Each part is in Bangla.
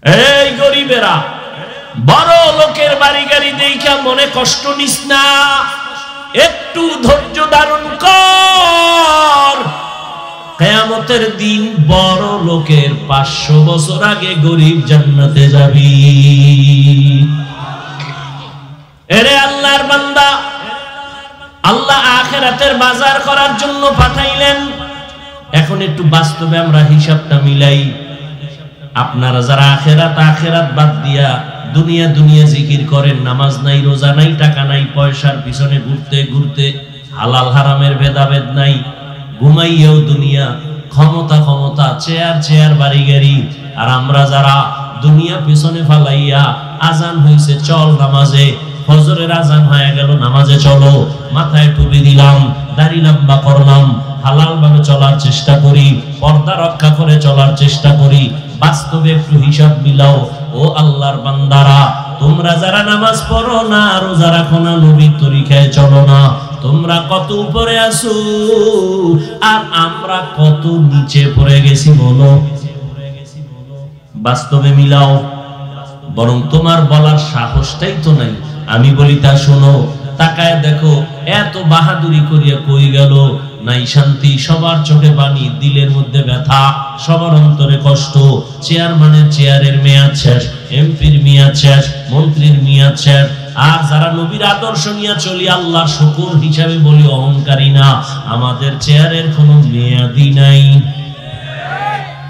এই গরিবেরা, বড় লোকের বাড়ি গাড়ি দেখা মনে কষ্ট নিস না, একটু ধৈর্য ধারণ কর। কিয়ামতের দিন বড় লোকের 500 বছর আগে গরিব জান্নাতে যাবি। এরে আল্লাহর বান্দা, আল্লাহ আখিরাতের বাজার করার জন্য পাঠাইলেন। এখন একটু বাস্তবে আমরা হিসাবটা মিলাই। আপনারা যারা আখিরাত বাদ দিয়া দুনিয়া দুনিয়া জিকির করেন, নামাজ নাই, রোজা নাই, টাকা নাই, পয়সার পিছনে ঘুরতে ঘুরতে, হালাল হারামের ভেদাভেদ নাই, ঘুমাইয়াও দুনিয়া, ক্ষমতা, চেয়ার বাড়ি গাড়ি। আর আমরা যারা দুনিয়া পিছনে ফালাইয়া, আজান হইছে চল নামাজে, ফজরের আজান হয়ে গেল নামাজে চলো, মাথায় টুপি দিলাম, দাড়ি লম্বা করলাম, হালাল ভাবে চলার চেষ্টা করি, পর্দা রক্ষা করে চলার চেষ্টা করি। বাস্তবে একটু হিসাব মিলাও। ও আল্লাহর বান্দারা, তোমরা যারা নামাজ পড়ো না, রোজা রাখো না, নবীর তরিকায় চলো না, তোমরা কত উপরে আছো আর আমরা কত নিচে পড়ে গেছি বলো। বাস্তবে মিলাও। বরং তোমার বলার সাহসটাই তো নাই। আমি বলি তা শোনো, তাকায় দেখো, এত বাহাদুরি করিয়া কই গেল, নাই শান্তি, সবার চোখে পানি, দিলের মধ্যে ব্যথা, সবার অন্তরে কষ্ট। চেয়ারম্যানের চেয়ারের মেয়াদ শেষ, এমপির মেয়াদ শেষ, মন্ত্রীর মেয়াদ শেষ। আর যারা নবীর আদর্শ নিয়ে চলি, আল্লাহ শুকর হিসাবে বলি অহংকারী না, আমাদের চেয়ারের কোনো মেয়াদই নাই।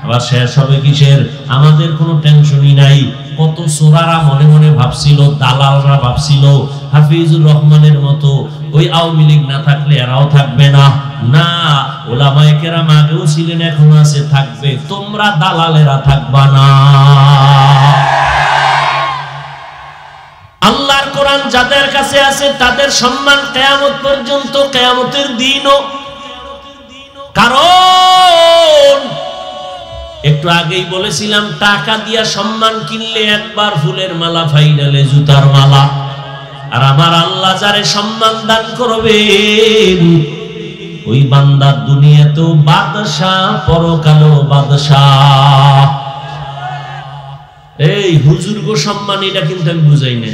আবার শেষ হবে কিসের? আমাদের কোনো টেনশনই নাই। কত সোরারা মনে মনে ভাবছিল, দালালরা ভাবছিল হাফিজুর রহমানের মতো ওই আওয়ামী লীগ না থাকলে এরাও থাকবে না। না, ওলামায়ে কেরাম আগেও ছিলেন, এখনো আছে, থাকবে। তোমরা দালালেরা থাকবা না। আল্লাহর কোরআন যাদের কাছে আছে তাদের সম্মান কিয়ামত পর্যন্ত, কিয়ামতের দিনও। কারণ একটু আগেই বলেছিলাম, টাকা দিয়া সম্মান কিনলে একবার ফুলের মালা, ফাইনালে জুতার মালা। আর আমার আল্লাহ যারে সম্মান দান করবেন, ওই বান্দার দুনিয়াতেও বাদশাহ, পরকালেও বাদশাহ। এই হুজুর গো সম্মান, এটা কিন্তু আমি বুঝাই না,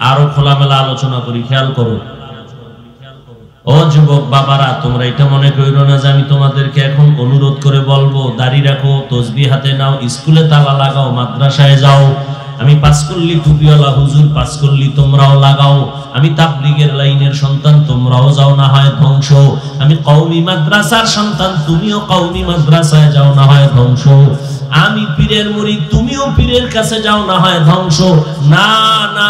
আরো খোলামেলা আলোচনা করি, খেয়াল করো। ও যুবক বাবারা, তোমরা এটা মনে করিও না যে আমি তোমাদেরকে এখন অনুরোধ করে বলবো দাড়ি রাখো, তসবিহ হাতে নাও, স্কুলে তালা লাগাও, মাদ্রাসায় যাও। আমি পাঁচকল্লি টুপিওয়ালা হুজুর, পাঁচকল্লি তোমরাও লাগাও। আমি তাবলীগের লাইনের সন্তান, তোমরাও যাও, না হয় ধ্বংস। আমি কওমি মাদ্রাসার সন্তান, তুমিও কওমি মাদ্রাসায় যাও, না হয় ধ্বংস। আমি পীরের মুরিদ, তুমিও পীরের কাছে যাও, না হয় ধ্বংস। না না,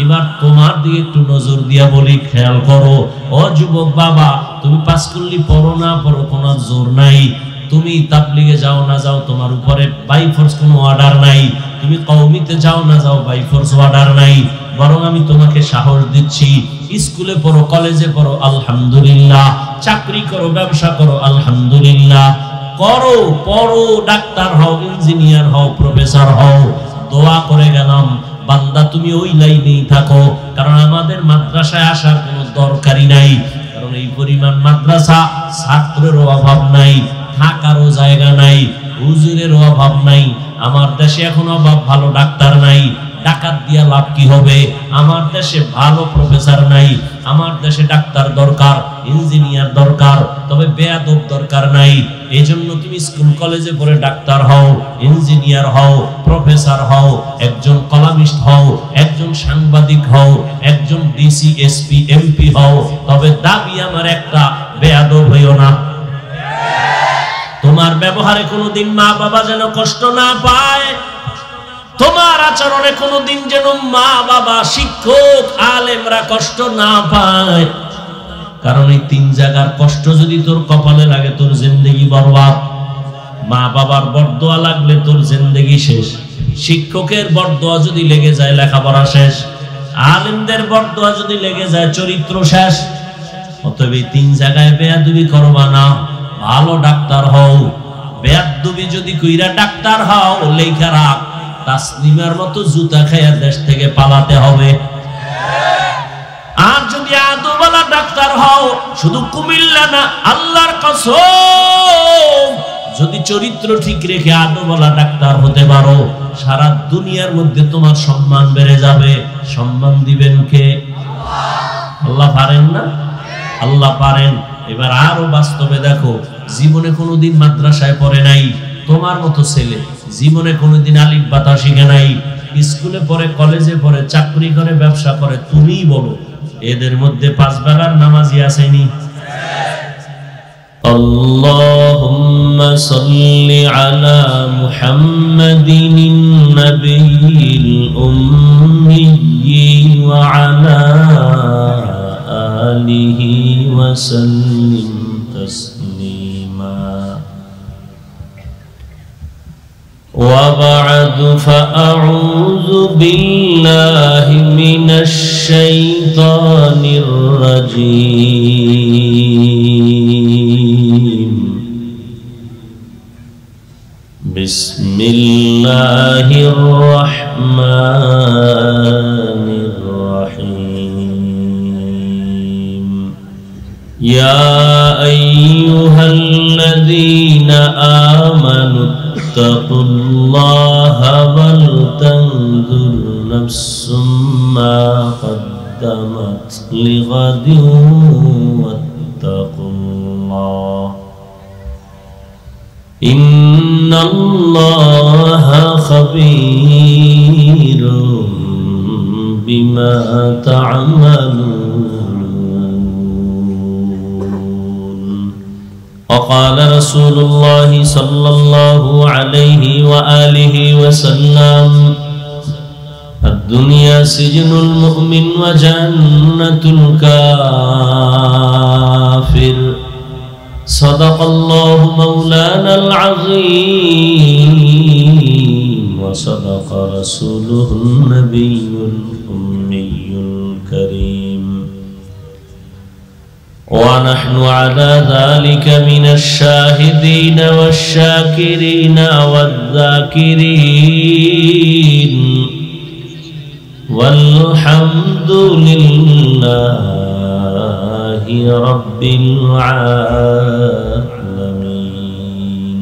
এবার তোমার দিকে একটু নজর দিয়া বলি, খেয়াল করো। ও যুবক বাবা, তুমি পাঁচকল্লি পড়ো না পড়ো, কোনো জোর নাই। তুমি তাবলীগে যাও না যাও, তোমার উপরে বাই ফোর্স কোনো অর্ডার নাই। তুমি কওমিতে যাও না যাও, বাই ফোর্স অর্ডার নাই। বরং আমি তোমাকে সাহস দিচ্ছি, স্কুলে পড়ো, কলেজে পড়ো, আলহামদুলিল্লাহ। চাকরি করো, ব্যবসা করো, আলহামদুলিল্লাহ। করো, পড়ো, ডাক্তার হও, ইঞ্জিনিয়ার হও, প্রফেসর হও। দোয়া করে গেলাম, বান্দা তুমি ওই লাইনেই থাকো। কারণ আমাদের মাদ্রাসায় আসার কোনো দরকারই নাই। কারণ এই পরিমাণ মাদ্রাসা, ছাত্রেরও অভাব নাই, থাকারও জায়গা নাই, হুজুরেরও অভাব নাই। আমার দেশে এখন অভাব, ভালো ডাক্তার নাই। ডাকাত দিয়া লাভ কি হবে? আমার দেশে ভালো প্রফেসর নাই। আমার দেশে ডাক্তার দরকার, ইঞ্জিনিয়ার দরকার, তবে বেয়াদব দরকার নাই। এই জন্য তুমি স্কুল কলেজে পড়ে ডাক্তার হও, ইঞ্জিনিয়ার হও, প্রফেসর হও, একজন কলামিস্ট হও, একজন সাংবাদিক হও, একজন ডিসি, এসপি, এমপি হও। তবে দাবি আমার একটা, বেয়াদব হইও না। তোমার ব্যবহারে কোনোদিন মা বাবা যেন কষ্ট না পায়। তোমার আচরণে কোনোদিন যেন মা বাবা, শিক্ষক, আলেমরা কষ্ট না পায়। কারণ এই তিন জায়গার কষ্ট যদি তোর কপালে লাগে, তোর জিন্দেগি বরবাদ। মা বাবার বরদোয়া লাগলে তোর জিন্দেগি শেষ। শিক্ষকের বরদোয়া যদি লেগে যায়, লেখাপড়া শেষ। আলেমদের বরদোয়া যদি লেগে যায়, চরিত্র শেষ। অতএব এই তিন জায়গায় বেয়াদবি করবা না। ভালো ডাক্তার হও। বেয়াদবি যদি কইরা ডাক্তার হও, লেখা রাখ, তাসলিমার মতো জুতা খাইয়া দেশ থেকে পালাতে হবে। আর যদি আদওয়ালা ডাক্তার হও, শুধু কুমিল্লা না, আল্লাহর কসম যদি চরিত্র ঠিক রেখে আদবওয়ালা ডাক্তার হতে পারো, সারা দুনিয়ার মধ্যে তোমার সম্মান বেড়ে যাবে। সম্মান দিবেন কে? আল্লাহ পারেন না? আল্লাহ পারেন। এবার আরো বাস্তবে দেখো, জীবনে কোনোদিন মাদ্রাসায় পড়ে নাই তোমার মতো ছেলে, জীবনে কোনোদিন আলিফ বাতা শিখে নাই, স্কুলে পড়ে, কলেজে পড়ে, চাকরি করে, ব্যবসা করে, তুমিই বলো এদের মধ্যে 5 বেলার নামাজি আসেনি? আল্লাহুম্মা সাল্লি আলা মুহাম্মাদিন নবিয়্যিল উম্মি ওয়া আলা আলিহি ওয়া সাল্লিম তাসলিমা। وبعد فأعوذ بالله من الشيطان الرجيم. بسم الله الرحمن الرحيم. يا أيها الذين آمنوا اتقوا الله ولتنظر نفس ما قدمت لغد واتقوا الله إن الله خبير بما تعملون. وقال رسول الله صلى الله عليه وآله وسلم الدنيا سجن المؤمن وجنة الكافر. صدق الله مولانا العظيم وصدق رسوله النبي الأمي الكريم. ونحن على ذلك من الشاهدين والشاكرين والذاكرين والحمد لله رب العالمين.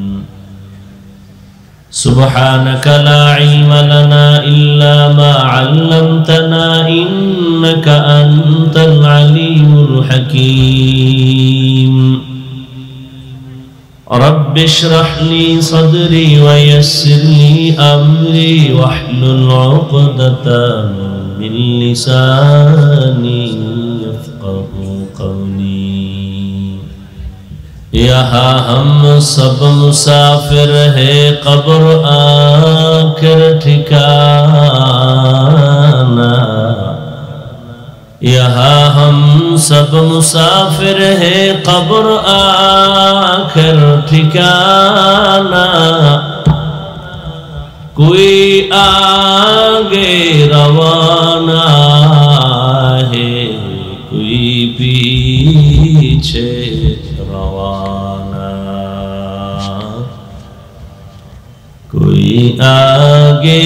سبحانك لا علم لنا إلا ما علمتنا إنك أنت العليم الحكيم. رب اشرح لي صدري ويسر لي أمري واحلل عقدة من لساني يفقه قولي. یہاں ہم سب مسافر ہے قبر آخر ٹھکانا. یہاں ہم سب مسافر ہے قبر آخر ٹھکانا. کوئی آگے روانہ ہے کوئی پیچھے روانہ. کوئی آگے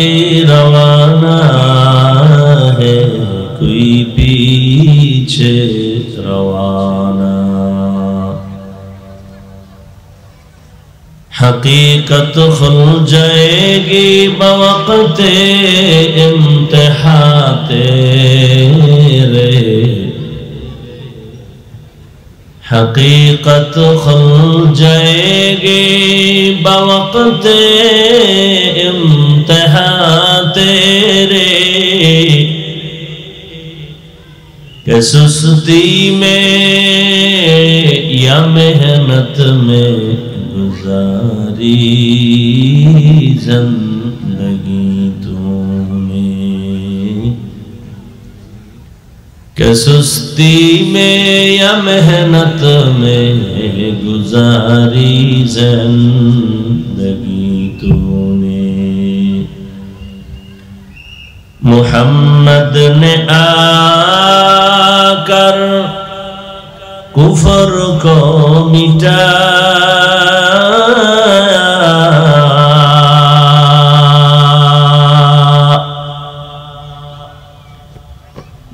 روانہ ہے کوئی پیچھے روانہ. حقیقت کھل جائے گی بوقت امتحان تیرے. حقیقت کھل جائے گی بوقت امتحان تیرے. کہ سستی میں یا محنت میں گزاری زندگی تم نے. کہ سستی میں یا محنت میں گزاری زندگی تم نے. محمد نے آ کر کفر کو مٹایا.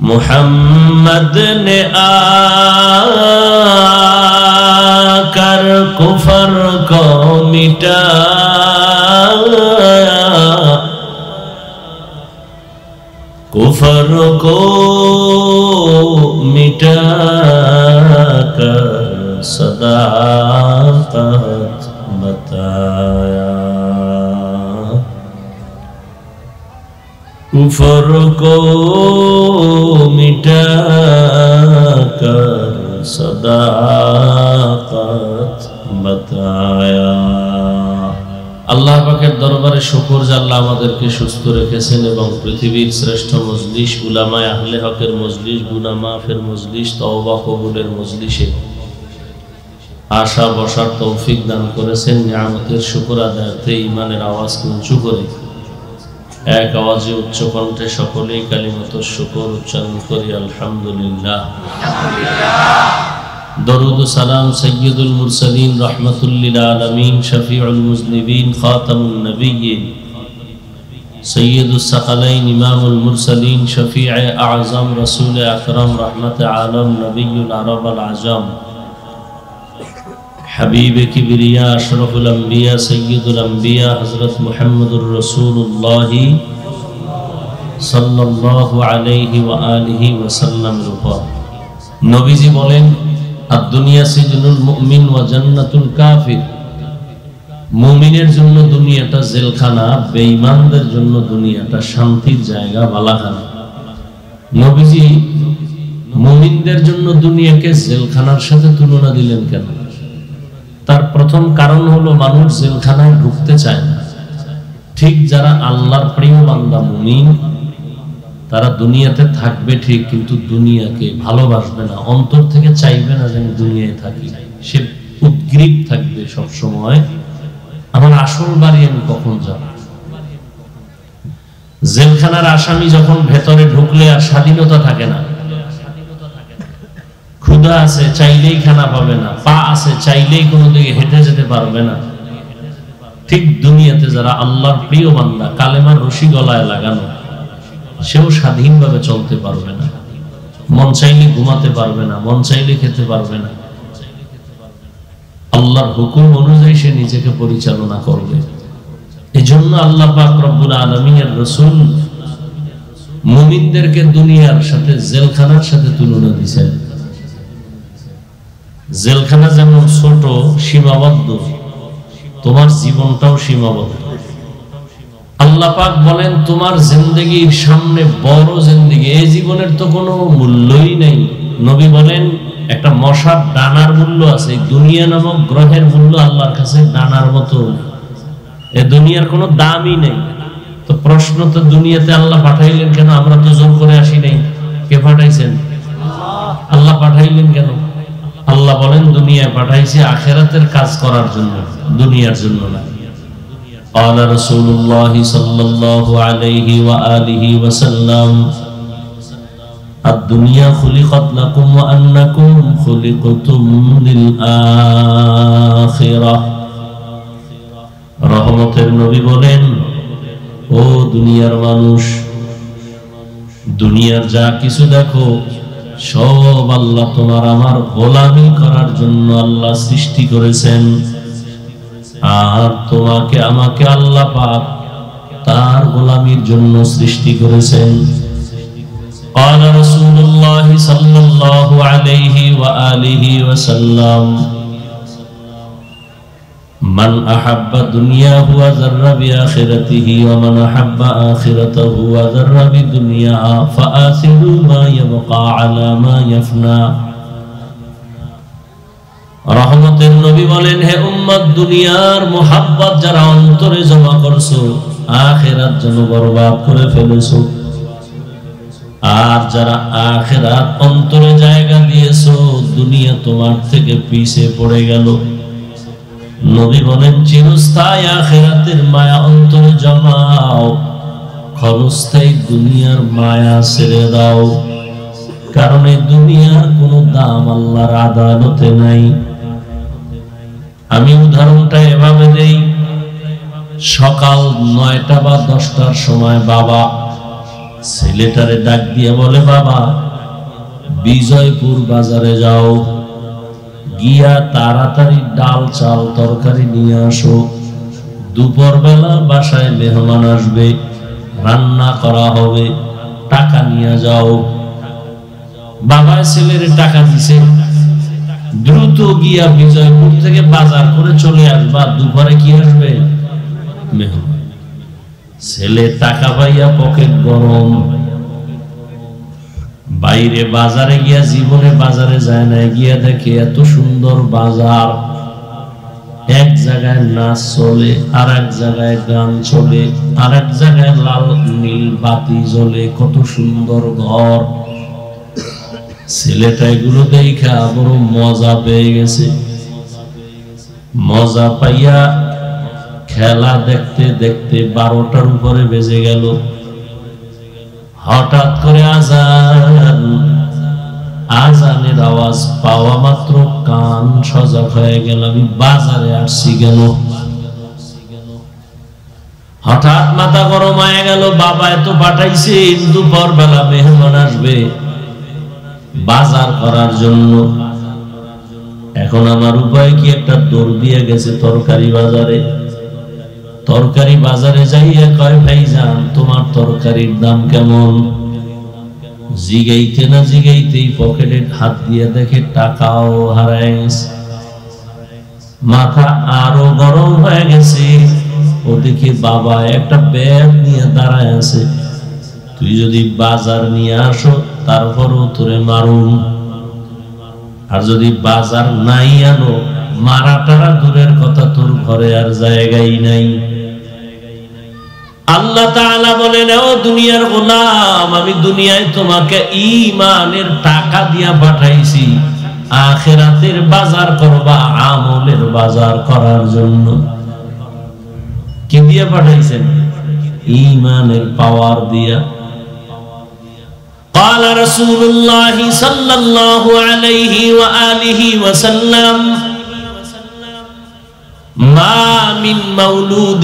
محمد نے آ کر کفر کو मिटाया, कुफर को मिटाकर सदाकत बताया, कुफर को मिटाकर सदाकत बताया। আল্লাহ পাকের দরবারে শুকর যে আল্লাহ আমাদেরকে সুস্থ রেখেছেন এবং পৃথিবীর শ্রেষ্ঠ মজলিস উলামায়ে আহলে হকের মজলিস, গুনাহ মাফের মজলিস, তওবা কবুলের মজলিসে আশা বসার তৌফিক দান করেছেন। নিয়ামতের শুকর আদায়ার্থে ঈমানের আওয়াজকে উঁচু করে এক আওয়াজে উচ্চ কণ্ঠে সকলেই কালিমাতুশ শুকর উচ্চারণ করি, আলহামদুলিল্লাহ। দরুদ ও সালাম সাইয়্যিদুল মুরসালিন রাহমাতুল লিল আলামিন শফিউল মুজনিবিন খাতামুন নবিয়্যিন সাইয়্যিদুস সাকালাইন ইমামুল মুরসালিন শফিয়ে আযম রাসূল আকরাম রাহমাতে আলম নবিয়্যুল আরব আল আজম হাবিবে কিবরিয়া আশরাফুল আম্বিয়া সাইয়্যিদুল আম্বিয়া হযরত মুহাম্মদুর রাসূলুল্লাহ সাল্লাল্লাহু আলাইহি ওয়া আলিহি ওয়াসাল্লামের উপর নবীজি বলেন, আদ-দুনিয়া সিজনুল মুমিন ওয়া জান্নাতুল কাফির। মুমিনের জন্য দুনিয়াটা জেলখানা, বেঈমানদের জন্য দুনিয়াটা শান্তির জায়গা, বালাখানা। নবীজি মুমিনদের জন্য দুনিয়াকে জেলখানার সাথে তুলনা দিলেন কেন? তার প্রথম কারণ হলো মানুষ জেলখানায় ঢুকতে চায় না। ঠিক যারা আল্লাহর প্রিয় বান্দা মুমিন, তারা দুনিয়াতে থাকবে ঠিক, কিন্তু দুনিয়াকে ভালোবাসবে না, অন্তর থেকে চাইবে না যে আমি দুনিয়ায় থাকি। সে উদ্গ্রীব থাকবে সব সময়, আমার আসল বাড়ি আমি কখন যাব। জেলখানার আসামি যখন ভেতরে ঢুকলে আর স্বাধীনতা থাকে না। ক্ষুধা আছে, চাইলেই খানা পাবে না। পা আছে, চাইলেই কোনো দিকে হেঁটে যেতে পারবে না। ঠিক দুনিয়াতে যারা আল্লাহর প্রিয় বান্দা, কালেমার রশি গলায় লাগানো, সেও স্বাধীনভাবে চলতে পারবে না। মন চাইলে ঘুমাতে পারবে না, মন চাইলে খেতে পারবে না। আল্লাহর হুকুম অনুযায়ী সে নিজেকে পরিচালনা করবে। এজন্য আল্লাহ পাক রব্বুল আলামিনের রাসূল মুমিনদেরকে দুনিয়ার সাথে জেলখানার সাথে তুলনা দিয়েছেন। জেলখানা যেমন ছোট, সীমাবদ্ধ, তোমার জীবনটাও সীমাবদ্ধ। আল্লাহ পাক বলেন, তোমার জিন্দেগির সামনে বড় জিন্দেগি, এই জীবনের তো কোনো মূল্যই নেই। নবী বলেন, একটা মশার ডানার মূল্য আছে, দুনিয়া নামক গ্রহের মূল্য আল্লাহর কাছে ডানার মতো। এই দুনিয়ার কোনো দামই নেই। তো প্রশ্ন, তো দুনিয়াতে আল্লাহ পাঠাইলেন কেন? আমরা তো জোর করে আসি নাই। কে পাঠাইছেন? আল্লাহ পাঠাইলেন কেন? আল্লাহ বলেন, দুনিয়ায় পাঠাইছি আখিরাতের কাজ করার জন্য, দুনিয়ার জন্য না। قال رسول الله صلى الله عليه وآله وسلم الدنيا خلقت لكم وأنكم خلقتم للآخرة। রহমতের নবী বলেন, ও দুনিয়ার মানুষ, দুনিয়ার যা কিছু দেখো সব আল্লাহ তোমার আমার গোলামি করার জন্য আল্লাহ সৃষ্টি করেছেন। আর তোমাকে আমাকে আল্লাহ পাক তার গোলামির জন্য সৃষ্টি করেছেন। قال رسول الله صلى الله عليه وآله وسلم من أحب دنياه وذر بآخرته ومن أحب آخرته وذر بدنياه فآثروا ما يبقى على ما يفنى। রহমতের নবী বলেন, হে উম্মত, দুনিয়ার মোহাব্বত যারা অন্তরে জমা করছো, আখিরাত যেন বরবাদ করে ফেলেছো। আর যারা আখিরাত অন্তরে জায়গা দিয়েছো, দুনিয়া তোমার থেকে পিছে পড়ে গেল। নবী বলেন, চিরস্থায়ী আখিরাতের মায়া অন্তরে জমাও, ক্ষণস্থায়ী দুনিয়ার মায়া ছেড়ে দাও। কারণ এই দুনিয়ার কোনো দাম আল্লাহর আদালতে নাই। আমি উদাহরণটা এভাবে দেই, সকাল 9টা বা 10টার সময় বাবা ছেলেটারে ডাক দিয়ে বলে, বাবা বিজয়পুর বাজারে যাও, গিয়া তাড়াতাড়ি ডাল চাল তরকারি নিয়ে আসো, দুপুর বেলা বাসায় মেহমান আসবে, রান্না করা হবে, টাকা নিয়ে যাও। বাবা ছেলের টাকা দিছে, দ্রুত গিয়া বিজয়পুর থেকে বাজার করে চলে আসবা, দুপুরে কি আসবে? মেহমান। ছেলে টাকা পাইয়া পকেট গরম, বাইরে বাজারে গিয়া, জীবনে বাজারে যায় না, গিয়া দেখে এত সুন্দর বাজার, এক জায়গায় নাচ চলে, আর এক জায়গায় গান চলে, আর এক জায়গায় লাল নীল বাতি জ্বলে, কত সুন্দর ঘর। ছেলেটা এগুলো দেখা বড় মজা পেয়ে গেছে। মজা পাইয়া খেলা দেখতে দেখতে 12টার উপরে বেজে গেল। হঠাৎ করে আজানের আওয়াজ পাওয়া মাত্র কান সজাগ হয়ে গেল, আমি বাজারে আসছি গেল। হঠাৎ মাথা গরম হয়ে গেল, বাবা এত পাঠাইছে, দুপুর বেলা মেহমান আসবে বাজার করার জন্য। এখন আমার উপায় কি? একটা দৌড় দিয়ে গেছে তরকারি বাজারে। তরকারি বাজারে যাইয়া কয়, ভাইজান তোমার তরকারির দাম কেমন? জিগাইতে না জিগাইতেই পকেটে হাত দিয়ে দেখে টাকাও হারায় গেছে। মাথা আরো গরম হয়ে গেছে। ওদিকে বাবা একটা ব্যাগ নিয়ে দাঁড়ায় আছে, তুই যদি বাজার নিয়ে আসো তারপরও তোরে মারুম, আর যদি বাজার নাই আনো মারাটারা দূরের কথা, তোর ঘরে আর জায়গাই নাই। আল্লাহ তাআলা বলেন, ও দুনিয়ার গোলাম, আমি দুনিয়ায় তোমাকে ঈমানের টাকা দিয়া পাঠাইছি, আখিরাতের বাজার করবা, আমলের বাজার করার জন্য। কি দিয়া পাঠাইছেন? ঈমানের পাওয়ার দিয়া। قال رسول الله صلى الله عليه وآله وسلم ما من مولود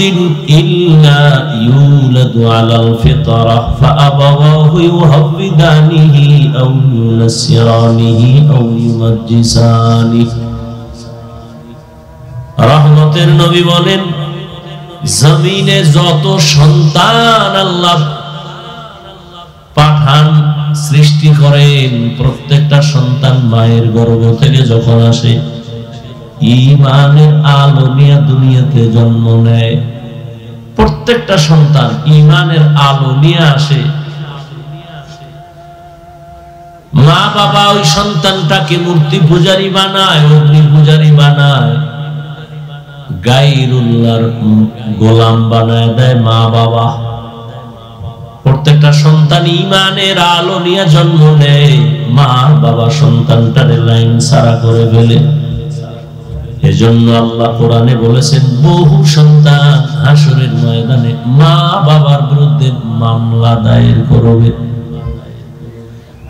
إلا يولد على الفطرة فأبواه يهودانه أو ينصرانه أو يمجسانه। রহমতের নবী বলেন, জমিনে যত সন্তান আল্লাহ পাঠান, সৃষ্টি করেন, প্রত্যেকটা সন্তান মায়ের গর্ভ থেকে যখন আসে ঈমানের আলো নিয়ে দুনিয়াতে জন্ম নেয়। প্রত্যেকটা সন্তান ঈমানের আলো নিয়ে আসে। মা বাবা ওই সন্তানটাকে মূর্তি পূজারী বানায়, অগ্নি পূজারী বানায়, গায়রুল্লাহর গোলাম বানায় দেয় মা বাবা। প্রত্যেকটা সন্তান ঈমানের আলো নিয়ে জন্ম নেয়, মা বাবা সন্তানটারে লাইন ছাড়া করে ফেলে। এজন্য আল্লাহ কোরআনে বলেছেন, বহু সন্তান হাসরের ময়দানে মা বাবার বিরুদ্ধে মামলা দায়ের করবে।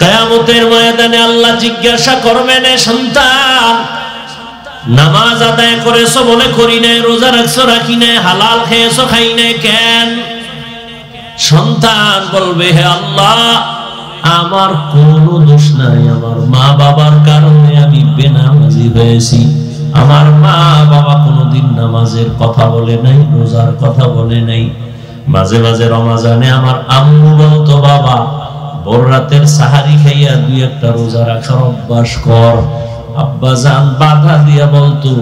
কিয়ামতের ময়দানে আল্লাহ জিজ্ঞাসা করবেন, সন্তান নামাজ আদায় করেছো বলে করি নাই, রোজা রাখছো রাখি নাই, হালাল খেয়েছো খাই নাই, কেন? সন্তান বলবে, হে আল্লাহ, আমার কোনো দোষ নাই, আমার মা বাবার কারণে আমি বেনামাজি হয়েছি। আমার মা বাবা কোনোদিন নামাজের কথা বলে নাই, রোজার কথা বলে নাই। মাঝে মাঝে রমজানে আমার আম্মু বলতো, বাবা ভোর রাতের সাহারি খাইয়া দুই একটা রোজা রাখার অভ্যাস কর। আব্বা জান বাধা দিয়া বলতো,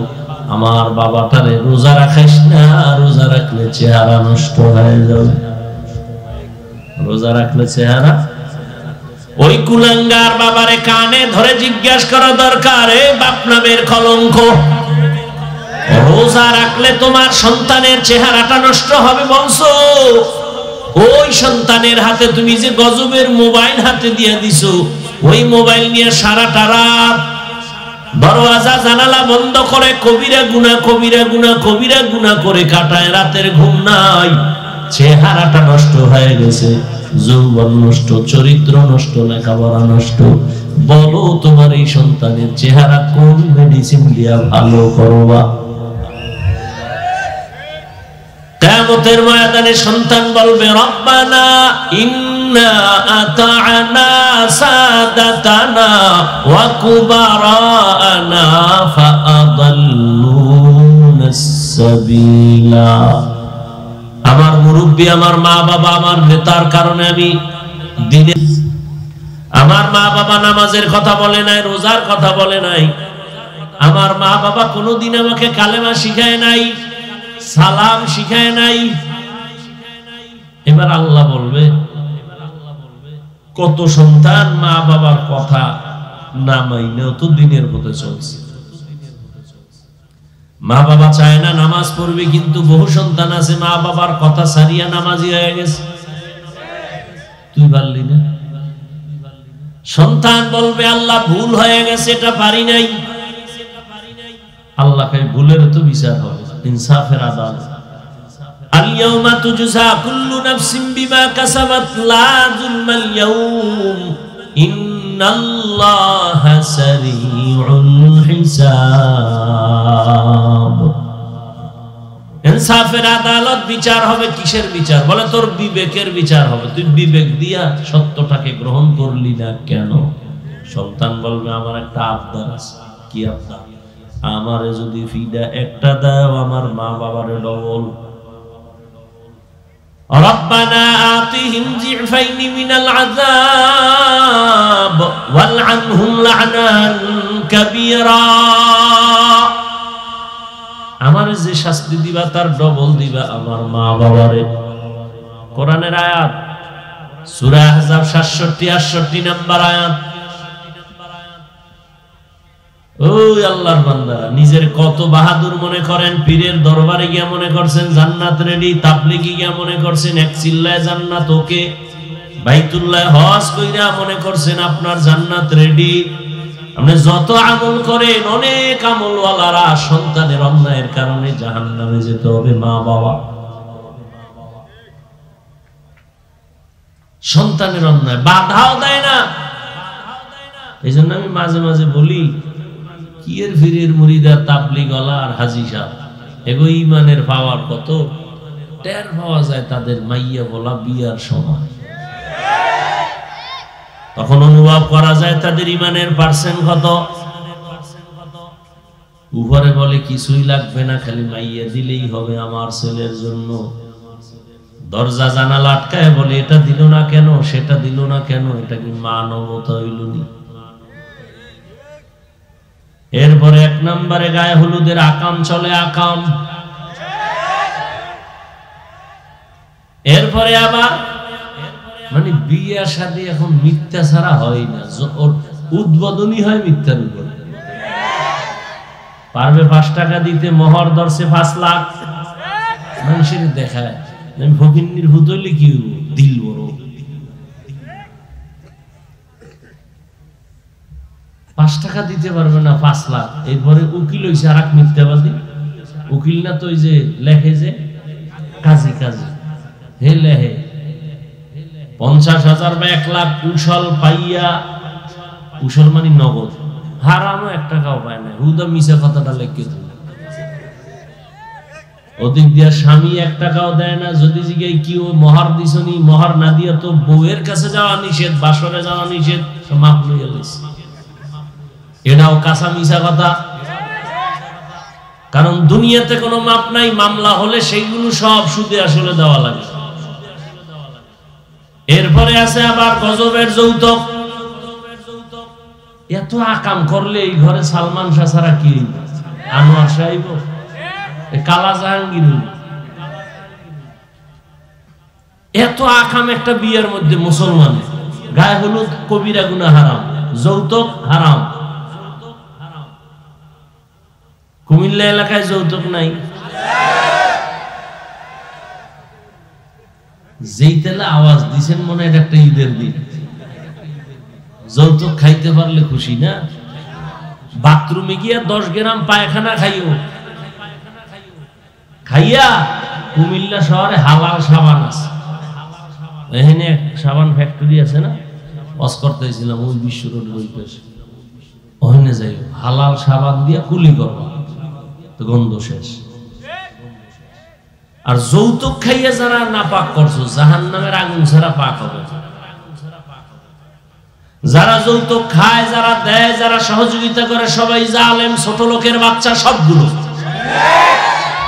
আমার বাবাটারে রোজা রাখাইস না, রোজা রাখলে চেহারা নষ্ট হয়ে যাবে, রোজা রাখলে চেহারা। ওই কুলাঙ্গার বাবারে কানে ধরে জিজ্ঞাসা করা দরকার, এ বাপ নামের কলঙ্ক, রোজা রাখলে তোমার সন্তানের চেহারাটা নষ্ট হবে বলছো? ওই সন্তানের হাতে তুমি যে গজবের মোবাইল হাতে দিয়ে দিছো, ওই মোবাইল নিয়ে সারাটা রাত দরওয়াজা জানালা বন্ধ করে কবিরা গুনাহ কবিরা গুনাহ কবিরা গুনাহ করে কাটায়, রাতের ঘুম নাই, চেহারাটা নষ্ট হয়ে গেছে, যৌবন নষ্ট, চরিত্র নষ্ট, লেখাপড়া নষ্ট। বলো তোমার এই সন্তানের চেহারা কোন মেডিসিন দিয়া ভালো করবা? কিয়ামতের ময়দানে সন্তান বলবে, রব্বানা إنا أطعنا سادتنا وكبراءنا فأضلونا السبيل আমার মুরব্বি আমার মা বাবা আমার নেতার কারণে আমি দিনে আমার মা বাবা নামাজের কথা বলে নাই রোজার কথা বলে নাই আমার মা বাবা কোনোদিন আমাকে কালেমা শিখায় নাই সালাম শিখায় নাই এবার আল্লাহ বলবে কত সন্তান মা বাবার কথা না মাইনেও তো দিনের পথে চলছে মা বাবা চায় না নামাজ পড়বে কিন্তু বহু সন্তান আছে মা বাবার কথা সারিয়া নামাজি হয়ে গেছে তুই পারলি না সন্তান বলবে আল্লাহ ভুল হয়ে গেছে এটা পারি নাই আল্লাহকে ভুলের তো বিচার হবে ইনসাফের আদালত اليوم تجزى كل نفس بما كسبت لا ظلم اليوم إن الله سريع الحساب ইনসাফের আদালত বিচার হবে কিসের বিচার বলে তোর বিবেকের বিচার হবে তুই বিবেক দিয়া সত্যটাকে গ্রহণ করলি না কেন সন্তান বলবে আমার একটা আবদার আছে কি আবদার আমারে যদি ফিদা একটা দাও আমার মা বাবারে ডবল ربنا آتهم ضعفين من العذاب والعنهم لعنا كبيرا আমার যে শাস্তি দিবা তার ডবল দিবা আমার মা বাবারে কোরআনের আয়াত সূরা আহজাব 67-68 নম্বর আয়াত ওই আল্লাহর বান্দারা নিজের কত বাহাদুর মনে করেন পীরের দরবারে গিয়া মনে করছেন জান্নাত রেডি তাবলীগে গিয়া মনে করছেন এক চিল্লায় জান্নাত ওকে বাইতুল্লাহ হজ কইরা মনে করছেন আপনার জান্নাত রেডি আপনি যত আমল করেন অনেক আমলওয়ালারা সন্তানের অন্যায়ের কারণে জাহান্নামে যেতে হবে মা বাবা সন্তানের অন্যায় বাধাও দেয় না এইজন্য আমি মাঝে মাঝে বলি কিয়ের ফিরের মুরিদা তাবলীগ ওয়ালা আর হাজী সাহেব এগো ঈমানের পাওয়ার কত টের পাওয়া যায় তাদের মাইয়া বলা বিয়ার সময় তখন অনুভব করা যায় তাদের ঈমানের পার্সেন্ট কত উপরে বলে কিছুই লাগবে না খালি মাইয়া দিলেই হবে আমার ছেলের জন্য দরজা জানালা আটকায় বলে এটা দিল না কেন সেটা দিল না কেন এটা কি মানবতা হইলনি এরপরে এক নম্বরে গায়ে হলুদের আকাম চলে আকাম এরপরে আবার মানে বিয়ে শাদী এখন মিথ্যা ছাড়া হয় না উদ্বোধনী হয় মিথ্যার উপর পারবে 5 টাকা দিতে মোহর ধরছে 5 লাখ মানুষের দেখায় ফকিন্নির ভূত হইলে কি দিল বড় 5 টাকা দিতে পারবে না 5 লাখ এরপরে উকিল হইছে আর এক মিথ্যাবাদী উকিল না তো ওই যে লেখে যে কাজী কাজী হে লেহে 50,000 বা 1 লাখ কুশল পাইয়া কুশল মানে নগদ হারামও 1 টাকাও পায় না হুদা মিছা কথাটা লেখে দিল ওদিক দিয়া স্বামী 1 টাকাও দেয় না যদি জিগাই কি ও মোহর দিছনি মোহর না দিয়া তো বউয়ের কাছে যাওয়া নিষেধ বাসরে যাওয়া নিষেধ মাপ লইয়া লইছে এটাও কাঁচা মিছা কথা কারণ দুনিয়াতে কোনো মাপ নাই মামলা হলে সেইগুলো সব সুদে আসলে দেওয়া লাগে এরপরে আছে আবার গজবের যৌতুক এত আকাম করলে এই ঘরে সালমান শাহ ছাড়া কি আনোয়ার সাহেব কালা জাহাঙ্গীর এত আকাম একটা বিয়ের মধ্যে মুসলমান গায়ে হলুদ কবিরা গুনাহ হারাম যৌতুক হারাম কুমিল্লা এলাকায় যৌতুক নাই যেই তেলে আওয়াজ দিছেন মনে হয় একটা ঈদের দিন যৌতুক খাইতে পারলে খুশি না বাথরুমে গিয়া 10 গ্রাম পায়খানা খাইও খাইয়া কুমিল্লা শহরে হালাল সাবান আছে এখানে সাবান ফ্যাক্টরি আছে না ওয়াজ করতেছিলাম ওই বিশ্ব রোড ওই পাশে ওখানে যাই হালাল সাবান দিয়া কুলি করবা তো গন্ধ শেষ আর যৌতুক খাইয়া যারা নাপাক করছো জাহান্নামের আগুন ছাড়া পাক হবে যারা যৌতুক খায়, যারা দেয়, যারা সহযোগিতা করে সবাই জালেম, ছোট লোকের বাচ্চা,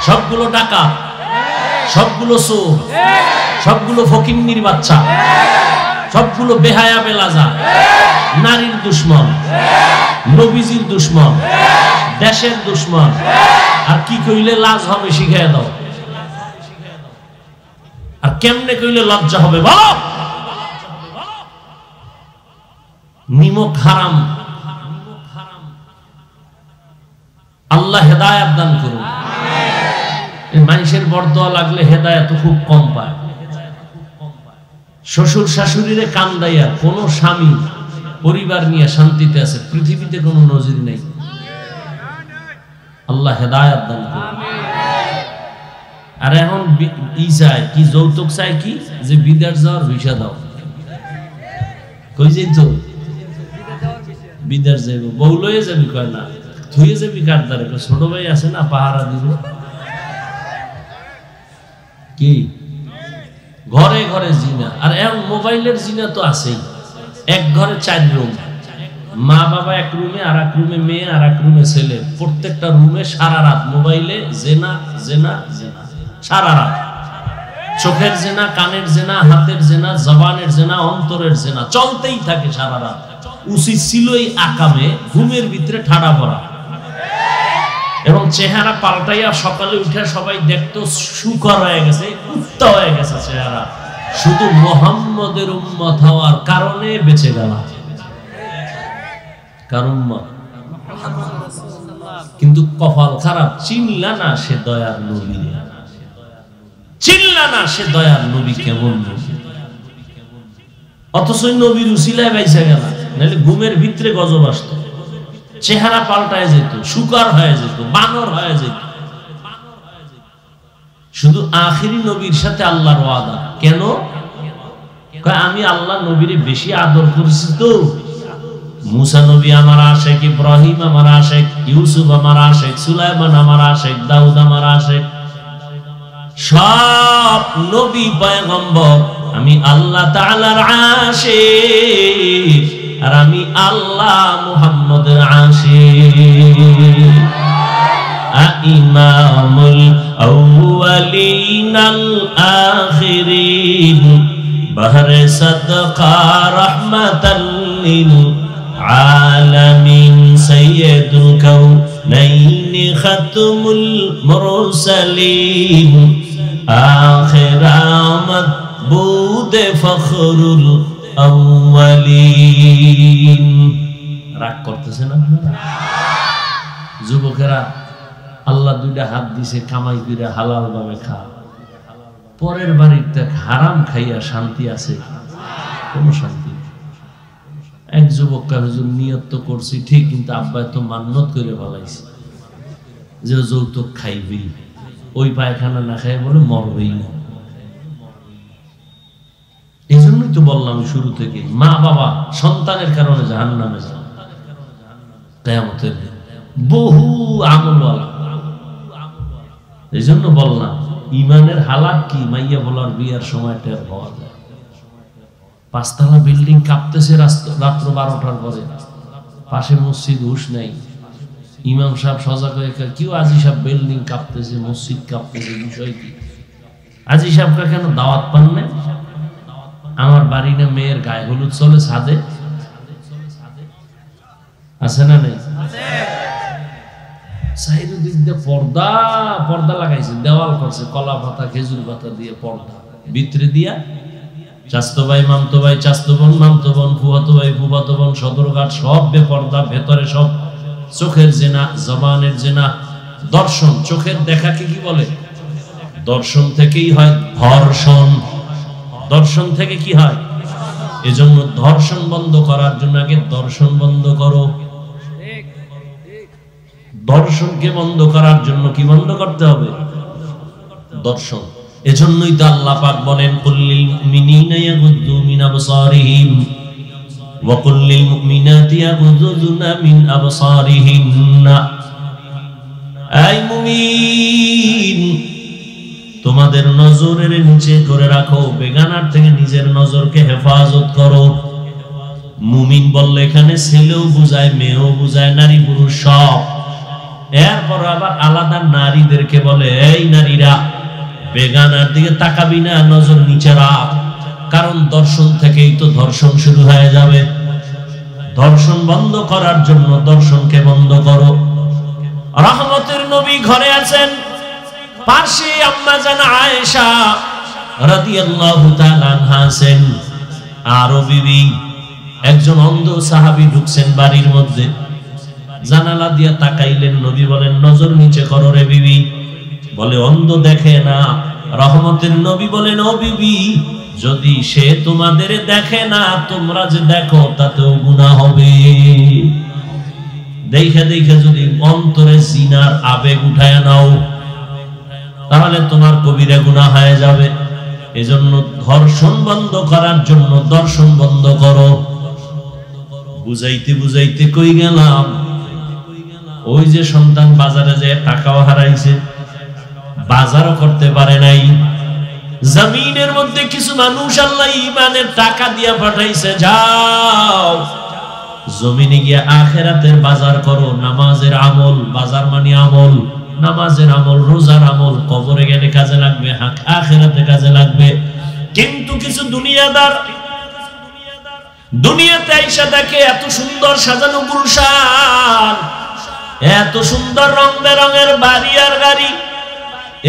সবগুলো ডাকাত, সবগুলো চোর, সবগুলো ফকিন্নির বাচ্চা, সবগুলো বেহায়া বেলাজা, নারীর দুশ্মন, নবীজির দুশ্মন, দেশের দুশ্মন। আর কি কইলে লাজ হবে শিখাইয়া দাও, আর কেমনে কইলে লজ্জা হবে বলো। নিমক হারাম, আল্লাহ হেদায়েত দান করুন। মানুষের বরদোয়া লাগলে হেদায়েত খুব কম পায়। শ্বশুর শাশুড়িরে কান্দাইয়া কোন স্বামী পরিবার নিয়ে শান্তিতে আছে পৃথিবীতে কোনো নজির নেই। আল্লাহ হেদায়েত দান করুন। আর এখন চায় কি, যৌতুক চায় কি, যে বিদেশ যাওয়ার ভিসা দাও। কই যাই তো বিদেশ যাইব, বউ লয়ে যাবি, কয় না ধুয়ে যাবি কার দ্বারে, ছোট ভাই আছে না পাহারা দিব। কি ঘরে ঘরে জিনা, আর এখন মোবাইলের জিনা তো আছেই। এক ঘরে 4 রুম, মা বাবা এক রুমে, আর এক রুমে মেয়ে, আর এক রুমে ছেলে, প্রত্যেকটা রুমে সারা রাত মোবাইলে জেনা জেনা জেনা, সারা রাত। চোখের জেনা, কানের জেনা, হাতের জেনা, জবানের জেনা, অন্তরের জেনা চলতেই থাকে সারা রাত। উচিত ছিল এই আকামে ঘুমের ভিতরে ঠাড়া পড়া, এবং চেহারা পাল্টাইয়া সকালে উঠে সবাই দেখতো শুকর হয়ে গেছে, কুত্তা হয়ে গেছে চেহারা, শুধু মুহাম্মদের উম্মত হওয়ার কারণে বেঁচে গেল। কার উম্মত? কিন্তু কপাল খারাপ, চিনলা না সে দয়ার নবী, চিনলা না সে দয়ার নবী কেমন নবী। অথচ নবীর উসিলায় বাইসা গেল, নাহলে ঘুমের ভিতরে গজব আসতো, চেহারা পাল্টায় যেত, শুকর হয়ে যেত, বানর হয়ে যেত। শুধু আখিরি নবীর সাথে আল্লাহর ওয়াদা। কেন? আমি আল্লাহ নবীরে বেশি আদর করেছি তো। মুসা নবী আমার আশেক, ইব্রাহিম আমার আশেক, ইউসুফ আমার আশেক, সুলাইমান আমার আশেক, দাউদ আমার আশেক, সব নবী পয়গম্বর আমি আল্লাহ তাআলার আশিক, আর আমি আল্লাহ মুহাম্মদের আশিক। ইমামুল আউয়ালিন আল আখিরিন বাহরে সাদকা রাহমাতাল লিল আলামিন সাইয়্যিদুল কাউনাইন খাতমুল মুরসালিন আখিরামত বুদে ফখরুল আউয়ালিন। রাগ করতেছেন আপনারা? যুবকেরা, আল্লাহ 2টা হাত দিছে, কামাই করে হালাল ভাবে খা। পরের বাড়িতে হারাম খাইয়া শান্তি আছে? কোনো শান্তি। এক যুবক হুজুর নিয়ত তো করছি ঠিক, কিন্তু আব্বা তো মান্নত করে বলাইছে যে যৌতুক খাইবি, ওই পায়খানা না খাই বলে মরবেই না। এই জন্যই তো বললাম শুরু থেকে, মা বাবা সন্তানের কারণে জাহান্নামে যান। কিয়ামতের দিন বহু আমলওয়ালা। এই জন্য বললাম ইমানের হালাত কি, মাইয়া বলার বিয়ার সময় টের পাওয়া যায়। 5 তলা বিল্ডিং কাঁপতেছে রাত্র 12টার পরে, পাশে মসজিদ, হুশ নাই। ইমাম সাহেব সজাগ হয়ে কেউ, আজি সাহেব বিল্ডিং কাঁপতেছে, মসজিদ কাঁপতেছে, বিষয় কি? আজি সাহেবকে কেন দাওয়াত পান না? আমার বাড়ি না মেয়ের গায়ে হলুদ চলে ছাদে, আছে না নেই? চারিদিক দিয়ে পর্দা পর্দা লাগাইছে, দেওয়াল করছে কলা পাতা খেজুর পাতা দিয়ে পর্দা, ভিতরে দিয়া চাস্তো ভাই মামতো ভাই, চাস্তো বোন মামতো বোন, ফুফাতো ভাই ফুফাতো বোন, সদরঘাট সব বেপর্দা, ভেতরে সব চোখের জেনা, জবানের জেনা, দর্শন। চোখের দেখাকে কি বলে? দর্শন থেকেই হয় ধর্ষণ। দর্শন থেকে কি হয়? এজন্য ধর্ষণ বন্ধ করার জন্য আগে দর্শন বন্ধ করো। দর্শনকে বন্ধ করার জন্য কি বন্ধ করতে হবে? দর্শন। এজন্যই তো আল্লাহ পাক বলেন, কুল্লিল মুমিনিনা ইয়াগুদ্দু মিন আবসারিহিম ওয়া কুল্লিল মুমিনাতি ইয়াগুদ্দুনা মিন আবসারিহিন্না। এই মুমিন, তোমাদের নজরের নিচে করে রাখো, বেগানার থেকে নিজের নজরকে হেফাজত করো। মুমিন বললে এখানে ছেলেও বুঝায়, মেয়েও বুঝায়, নারী পুরুষ সব। এরপর আবার আলাদা নারীদেরকে বলে, এই নারীরা বেগানার দিকে তাকাবি না, নজর নিচে রাখ, কারণ দর্শন থেকেই তো ধর্ষণ শুরু হয়ে যাবে। ধর্ষণ বন্ধ করার জন্য দর্শনকে বন্ধ করো। রহমতের নবী ঘরে আছেন, পাশে আম্মা জান আয়েশা রাদিয়াল্লাহু তাআলা আনহা আছেন, আরো বিবি। একজন অন্ধ সাহাবী ঢুকছেন বাড়ির মধ্যে, জানালা দিয়া তাকাইলেন, নবী বলেন, নজর নিচে করো রে বিবি। বলে, অন্ধ দেখে না। রহমতের নবী বলেন, ও বিবি, যদি সে তোমাদের দেখে না, তোমরা যে দেখো তাতেও গুনাহ হবে। দেখে দেখে যদি অন্তরে জিনার আবেগ উঠায় নাও, তাহলে তোমার কবিরা গুনাহ হয়ে যাবে। এজন্য ধর্ষণ বন্ধ করার জন্য দর্শন বন্ধ করো। বুঝাইতে বুঝাইতে কই গেলাম, ওই যে সন্তান বাজারে যে টাকাও হারাইছে, বাজারও করতে পারে নাই। জমিনের মধ্যে কিছু মানুষ আল্লাহ ঈমানের টাকা দিয়া পাঠাইছে, যাও জমিনে গিয়ে আখিরাতের বাজার করো। নামাজের আমল, বাজার মানে আমল, নামাজের আমল, রোজার আমল, কবরে গেলে কাজে লাগবে, আখিরাতে কাজে লাগবে। কিন্তু কিছু দুনিয়াদার দুনিয়াতে আইসা দেখে এত সুন্দর সাজানো গুলশান, এত সুন্দর রং বেরঙের বাড়ি আর গাড়ি,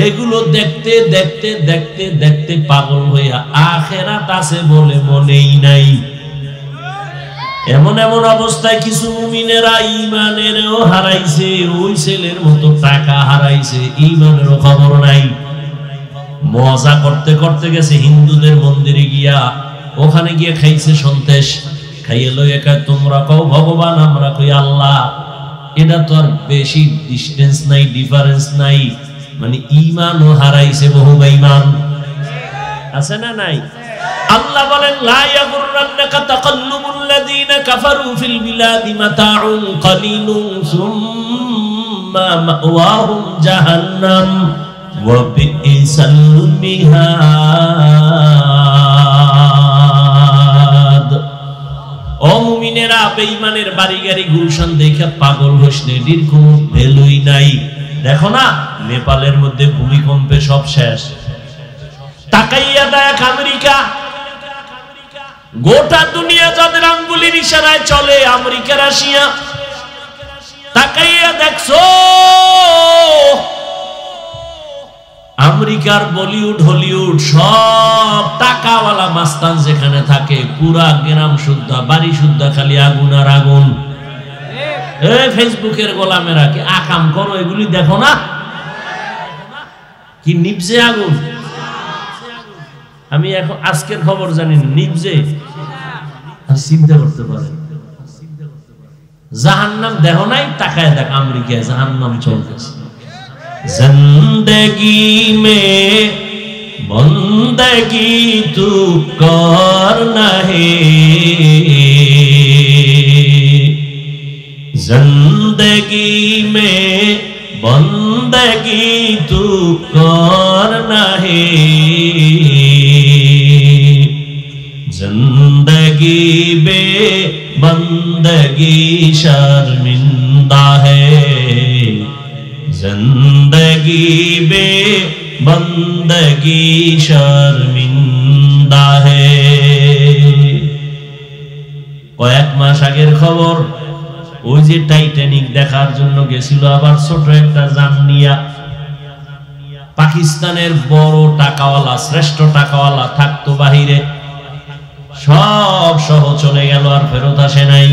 এগুলো দেখতে দেখতে দেখতে দেখতে পাগল হইয়া আখিরাত আছে বলে মনেই নাই। এমন এমন অবস্থায় কিছু মুমিনেরা ঈমানেরও হারাইছে, ওই ছেলের মতো টাকা হারাইছে, ঈমানেরও খবর নাই। মজা করতে করতে গেছে হিন্দুদের মন্দিরে গিয়া, ওখানে গিয়ে খাইছে সন্দেশ, খাইয়ে লইয়া কয়, তোমরা কও ভগবান, আমরা কই আল্লাহ। এটা তো আর বেশি ডিস্টেন্স নাই, ডিফারেন্স নাই। মানে ঈমানও হারাইছে, বহু বেঈমান আছে না নাই? আল্লাহ বলেন, লা ইয়াগুররান্নাকা তাকাল্লুবুল লাযীনা কাফারু ফিল বিলাদি মাতাউন কালিলুন সুম্মা মাওয়াহুম জাহান্নাম ওয়া বিইসাল মিহাদ। ও মুমিনেরা, বেঈমানের বাড়ি গাড়ি গুলশান দেখে পাগল হইস না, এটির কোনো ভ্যালুই নাই। দেখো না, নেপালের মধ্যে ভূমিকম্পে সব শেষ। তাকাইয়া দেখ আমেরিকা, গোটা দুনিয়া যাদের আঙ্গুলের ইশারায় চলে, আমেরিকা, রাশিয়া। তাকাইয়া দেখছো আমেরিকার বলিউড, হলিউড সব টাকাওয়ালা মাস্তান যেখানে থাকে, পুরা গ্রাম শুদ্ধা, বাড়ি শুদ্ধা, খালি আগুন আর আগুন। ফেসবুকের গোলামেরা কি আকাম করো, এগুলি দেখো না? কি নিভজে আগুন? আমি এখন আজকের খবর জানি, নিভজে। চিন্তা করতে পারেন, জাহান্নাম দেখো নাই? তাকায় দেখ আমেরিকায় জাহান্নাম চলতেছে। জিন্দেগি মে বন্দেগি তু করনা হে, जिंदगी में बंदगी तू करना है, जिंदगी बे बंदगी शर्मिंदा है, जिंदगी बे बंदगी शर्मिंदा है। কয়েক মাস আগের খবর, ওই যে টাইটানিক দেখার জন্য গেছিল আবার ছোট একটা যান নিয়া, পাকিস্তানের বড় টাকাওয়ালা, শ্রেষ্ঠ টাকাওয়ালা থাকতো বাহিরে, সব সহ চলে গেল, আর ফেরত আসে নাই।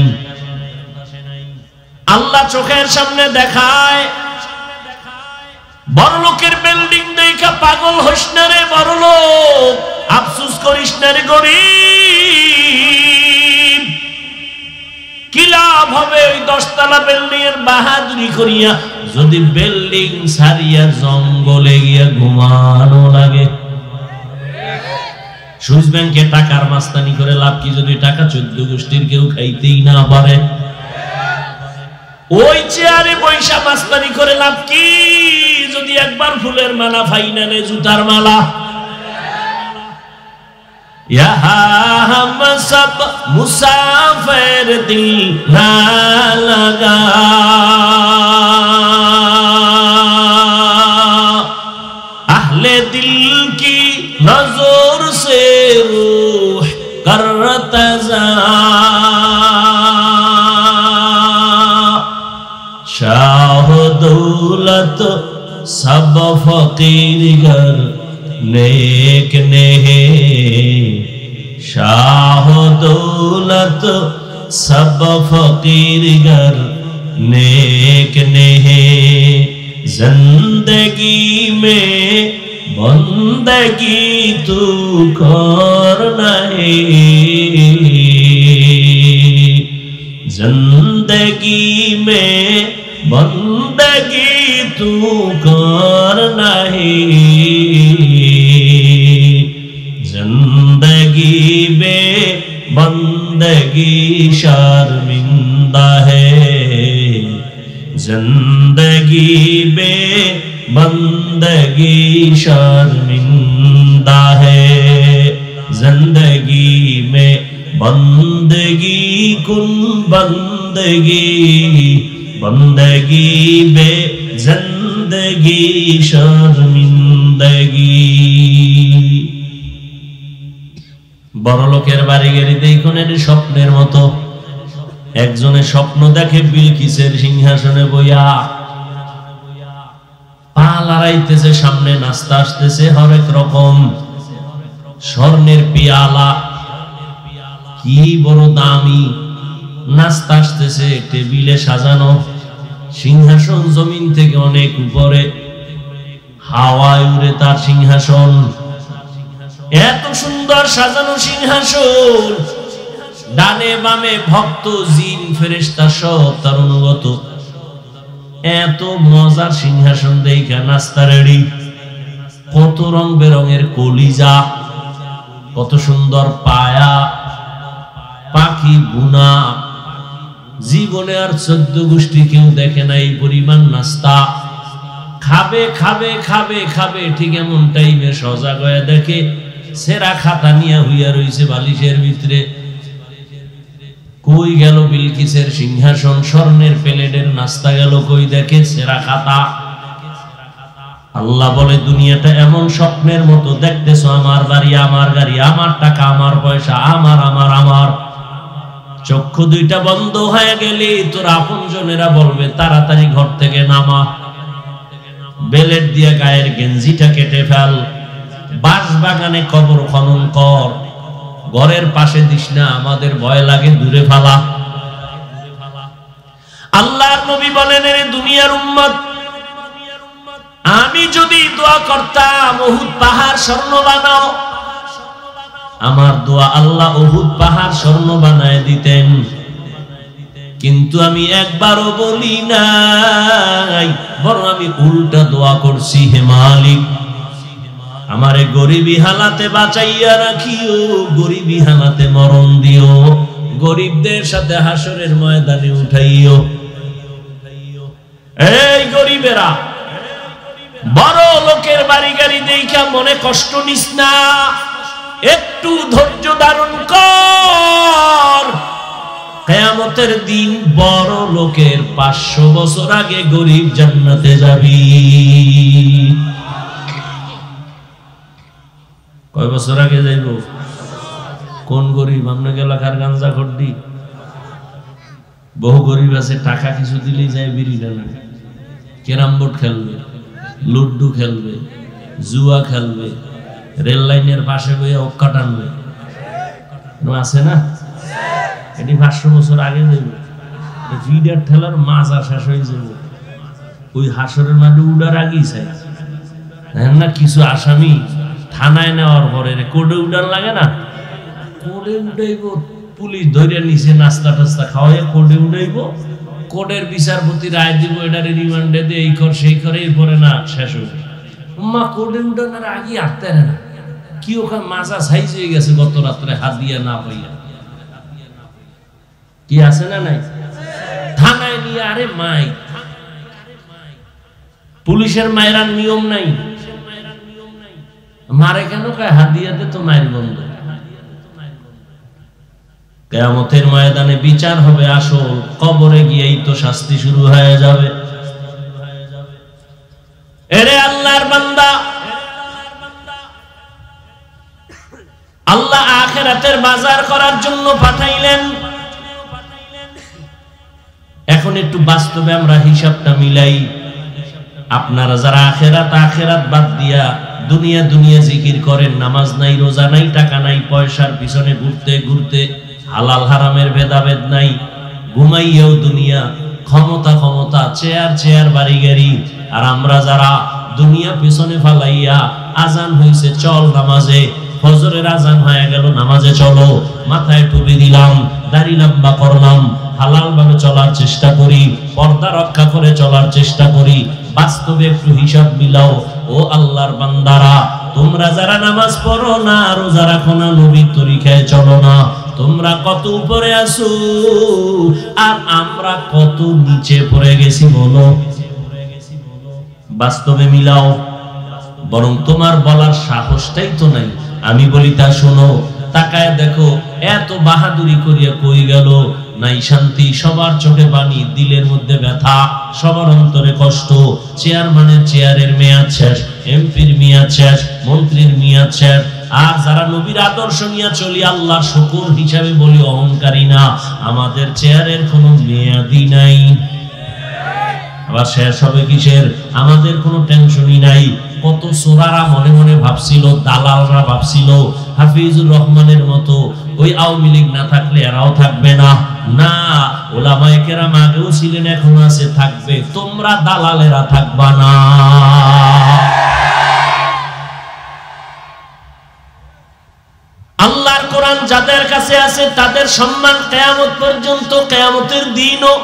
আল্লাহ চোখের সামনে দেখায়, বড় লোকের বিল্ডিং দেখা পাগল হইস না রে বড় লোক, আফসোস করিস না রে গরিব। কি লাভ হবে ওই 10 তলা বিল্ডিং এর বাহাদুরি করিয়া, যদি বিল্ডিং সারিয়া জঙ্গলে গিয়া ঘুমানো লাগে? সুইস ব্যাংকে টাকার মাস্তানি করে লাভ কি, যদি টাকা 14 গোষ্ঠীর কেউ খাইতেই না পারে? ওই চেয়ারে বৈশা মাস্তানি করে লাভ কি, যদি একবার ফুলের মালা, ফাইনালে জুতার মালা। ইয়া হাম सब मुसाफिर दिल ना लगा, अहले दिल की नजर से रूह करता जा, शाह दौलत सब फकीर गर नेक नेहे, शाह दौलत सब फकीर गर नेक नेहे, जिंदगी में बंदगी तू करना है, जिंदगी में बंदगी तू करना है, जिंदगी में बंदगी शर्मिंदा है, जिंदगी में बंदगी शर्मिंदा है, जिंदगी में बंदगी कुन बंदगी, बंदगी बे जिंदगी शर्मिंदगी। বড় লোকের বাড়ি গেলে দেখুন এটি স্বপ্নের মতো। একজনে স্বপ্ন দেখে বিলকিসের সিংহাসনে বইয়া, পা লড়াইতেছে, সামনে নাস্তা আসতেছে হরেক রকম, স্বর্ণের পিয়ালা, কি বড় দামি নাস্তা আসতেছে, টেবিলে সাজানো, সিংহাসন জমিন থেকে অনেক উপরে, হাওয়ায় উড়ে তার সিংহাসন, এত সুন্দর সাজানো সিংহাসন, ডানে বামে ভক্ত জিন ফেরেশতা সব তার অনুগত, এত মজার সিংহাসন দেখা নাস্তা রেডি, কত রং বেরঙের কলিজা, কত সুন্দর পায়া, পাখি বুনা, জীবনে আর 14 গোষ্ঠী কেউ দেখে না এই পরিমাণ নাস্তা। খাবে খাবে খাবে খাবে, ঠিক এমন টাইমে সজাগ হয়ে দেখে সেরা খাতা নিয়ে হইয়া রইছে বালিশের ভিতরে। কই গেল বিলকিসের সিংহাসন, স্বর্ণের প্লেটের নাস্তা গেল কই, দেখে সেরা খাতা। আল্লাহ বলে দুনিয়াটা এমন স্বপ্নের মতো দেখতেছো, আমার বাড়ি আমার গাড়ি আমার টাকা আমার পয়সা আমার আমার আমার, চক্ষু দুইটা বন্ধ হয়ে গেলে তোর আপনজনেরা বলবে তাড়াতাড়ি ঘর থেকে নামা, বেলেট দিয়ে গায়ের গেঞ্জিটা কেটে ফেল, বাঁশ বাগানে কবর খনন কর, ঘরের পাশে দিস না, আমাদের ভয় লাগে, দূরে ফালা। আল্লাহর নবী বলেন, এর দুনিয়ার উম্মত, আমি যদি দোয়া করতাম উহুদ পাহাড় স্বর্ণ বানাও, আমার দোয়া আল্লাহ উহুদ পাহাড় স্বর্ণ বানায় দিতেন, কিন্তু আমি একবারও বলি নাই, বরং আমি উল্টা দোয়া করছি, হে মালিক আমারে গরিবী হালাতে বাঁচাইয়া রাখিও, গরিবী হালাতে মরণ দিও, গরিবদের সাথে হাসরের ময়দানে উঠাইও। এই গরিবেরা, বড় লোকের বাড়ি গাড়ি দেখা মনে কষ্ট নিস না, একটু ধৈর্য ধারণ কর, কিয়ামতের দিন বড় লোকের 500 বছর আগে গরিব জান্নাতে যাবি। কয় বছর আগে যাইব? কোন গরিব? আপনাকে এলাকার গাঞ্জা খড্ডি? বহু গরিব আছে টাকা কিছু দিলেই যায় বিড়ি টানা, ক্যারাম বোর্ড খেলবে, লুড্ডু খেলবে, জুয়া খেলবে, রেল লাইনের পাশে বইয়া অক্কা টানবে, আছে না? এটি 500 বছর আগে যাইব, ফিডার ঠেলার মাজা শেষ হয়ে যাবে, ওই হাসরের মাঠে উড়ার আগেই চাই না। কিছু আসামি থানায় নেওয়ার পরে কোর্টে উঠার লাগে না, কোর্টে উঠাইব, পুলিশ ধরে নিচে নাস্তা টাস্তা খাওয়াই কোর্টে উঠাইব, কোর্টের বিচারপতি রায় দিব, এটারে রিমান্ডে দিয়ে এই কর সেই করে, এরপরে না শেষ হবে। মা কোর্টে উঠানোর আগে আসতে না, কি ওখানে মাজা সাইজ হয়ে গেছে গত রাত্রে হাত দিয়া না পাইয়া, কি আছে না নাই? থানায় নিয়ে, আরে মাই পুলিশের মায়েরার নিয়ম নাই, মারে কেন কয় হাত দিয়াতে তো মায়ের বন্ধ। কিয়ামতের ময়দানে বিচার হবে আসল, কবরে গিয়েই তো শাস্তি শুরু হয়ে যাবে। এরে আল্লাহর বান্দা, আল্লাহ আখিরাতের বাজার করার জন্য পাঠাইলেন। এখন একটু বাস্তবে আমরা হিসাবটা মিলাই। আপনারা যারা আখিরাত বাদ দিয়া দুনিয়া দুনিয়া জিকির করেন, নামাজ নাই, রোজা নাই, টাকা নাই, পয়সার পিছনে ঘুরতে ঘুরতে, হালাল হারামের ভেদাভেদ নাই, ঘুমাইয়েও দুনিয়া, ক্ষমতা, চেয়ার বাড়ি গাড়ি। আর আমরা যারা দুনিয়া পিছনে ফালাইয়া, আজান হইছে চল নামাজে, ফজরের আজান হয়ে গেল নামাজে চলো, মাথায় টুপি দিলাম, দাড়ি লম্বা করলাম, হালাল ভাবে চলার চেষ্টা করি, পর্দা রক্ষা করে চলার চেষ্টা করি। বাস্তবে একটু হিসাব মিলাও। ও আল্লাহর বান্দারা, তোমরা যারা নামাজ পড়ো না, রোজা রাখো না, নবীর তরিকায় চলো না, তোমরা কত উপরে আছো আর আমরা কত নিচে পড়ে গেছি বলো। বাস্তবে মিলাও। বরং তোমার বলার সাহসটাই তো নাই। আমি বলি তা শোনো, তাকায় দেখো, এত বাহাদুরি করিয়া কই গেল, নাই শান্তি, সবার চোখে পানি, দিলের মধ্যে ব্যথা, সবার অন্তরে কষ্ট। চেয়ারম্যানের চেয়ারের মেয়াদ শেষ, এমপির মেয়াদ শেষ, মন্ত্রীর মেয়াদ শেষ। আর যারা নবীর আদর্শ নিয়ে চলি, আল্লাহর শুকর হিসাবে বলি অহংকারী না, আমাদের চেয়ারের কোনো মেয়াদই নাই। আবার শেষ হবে কিসের? আমাদের কোনো টেনশনই নাই। কত সোরারা মনে মনে ভাবছিল, দালালরা ভাবছিল হাফিজুর রহমানের মতো ওই আওয়ামী লীগ না থাকলে এরাও থাকবে না। না, ওলামায়ে কেরাম আগেও ছিলেন, এখনো আছে, থাকবে। তোমরা দালালেরা থাকবা না। আল্লাহর কোরআন যাদের কাছে আছে তাদের সম্মান কিয়ামত পর্যন্ত, কিয়ামতের দিনও।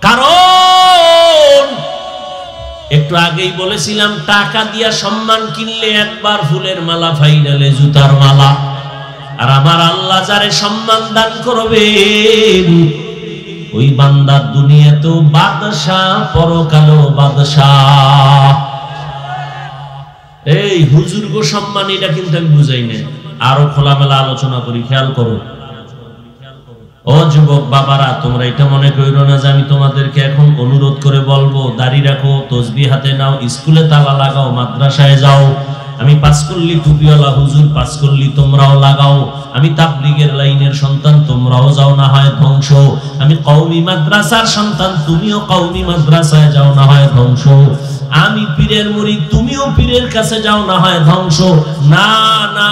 কারণ একটু আগেই বলেছিলাম, টাকা দিয়া সম্মান কিনলে একবার ফুলের মালা, ফাইনালে জুতার মালা। আর আমার আল্লাহ যারে সম্মান দান করবেন, ওই বান্দা দুনিয়াতেও বাদশাহ, পরকালেও বাদশাহ। এই হুজুর গো সম্মান, এটা কিন্তু আমি বুঝাই না, আরো খোলামেলা আলোচনা করি, খেয়াল করো। ও যুবক বাবারা, তোমরা এটা মনে কইরো না যে আমি তোমাদেরকে এখন অনুরোধ করে বলবো দাড়ি রাখো, তসবিহ হাতে নাও, স্কুলে তালা লাগাও, মাদ্রাসায় যাও। আমি পাঁচকল্লি টুপিওয়ালা হুজুর, পাঁচকল্লি তোমরাও লাগাও। আমি তাবলীগের লাইনের সন্তান, তোমরাও যাও, না হয় ধ্বংস। আমি কওমি মাদ্রাসার সন্তান, তুমিও কওমি মাদ্রাসায় যাও, না হয় ধ্বংস। আমি পীরের মুরিদ, তুমিও পীরের কাছে যাও, না হয় ধ্বংস। না না,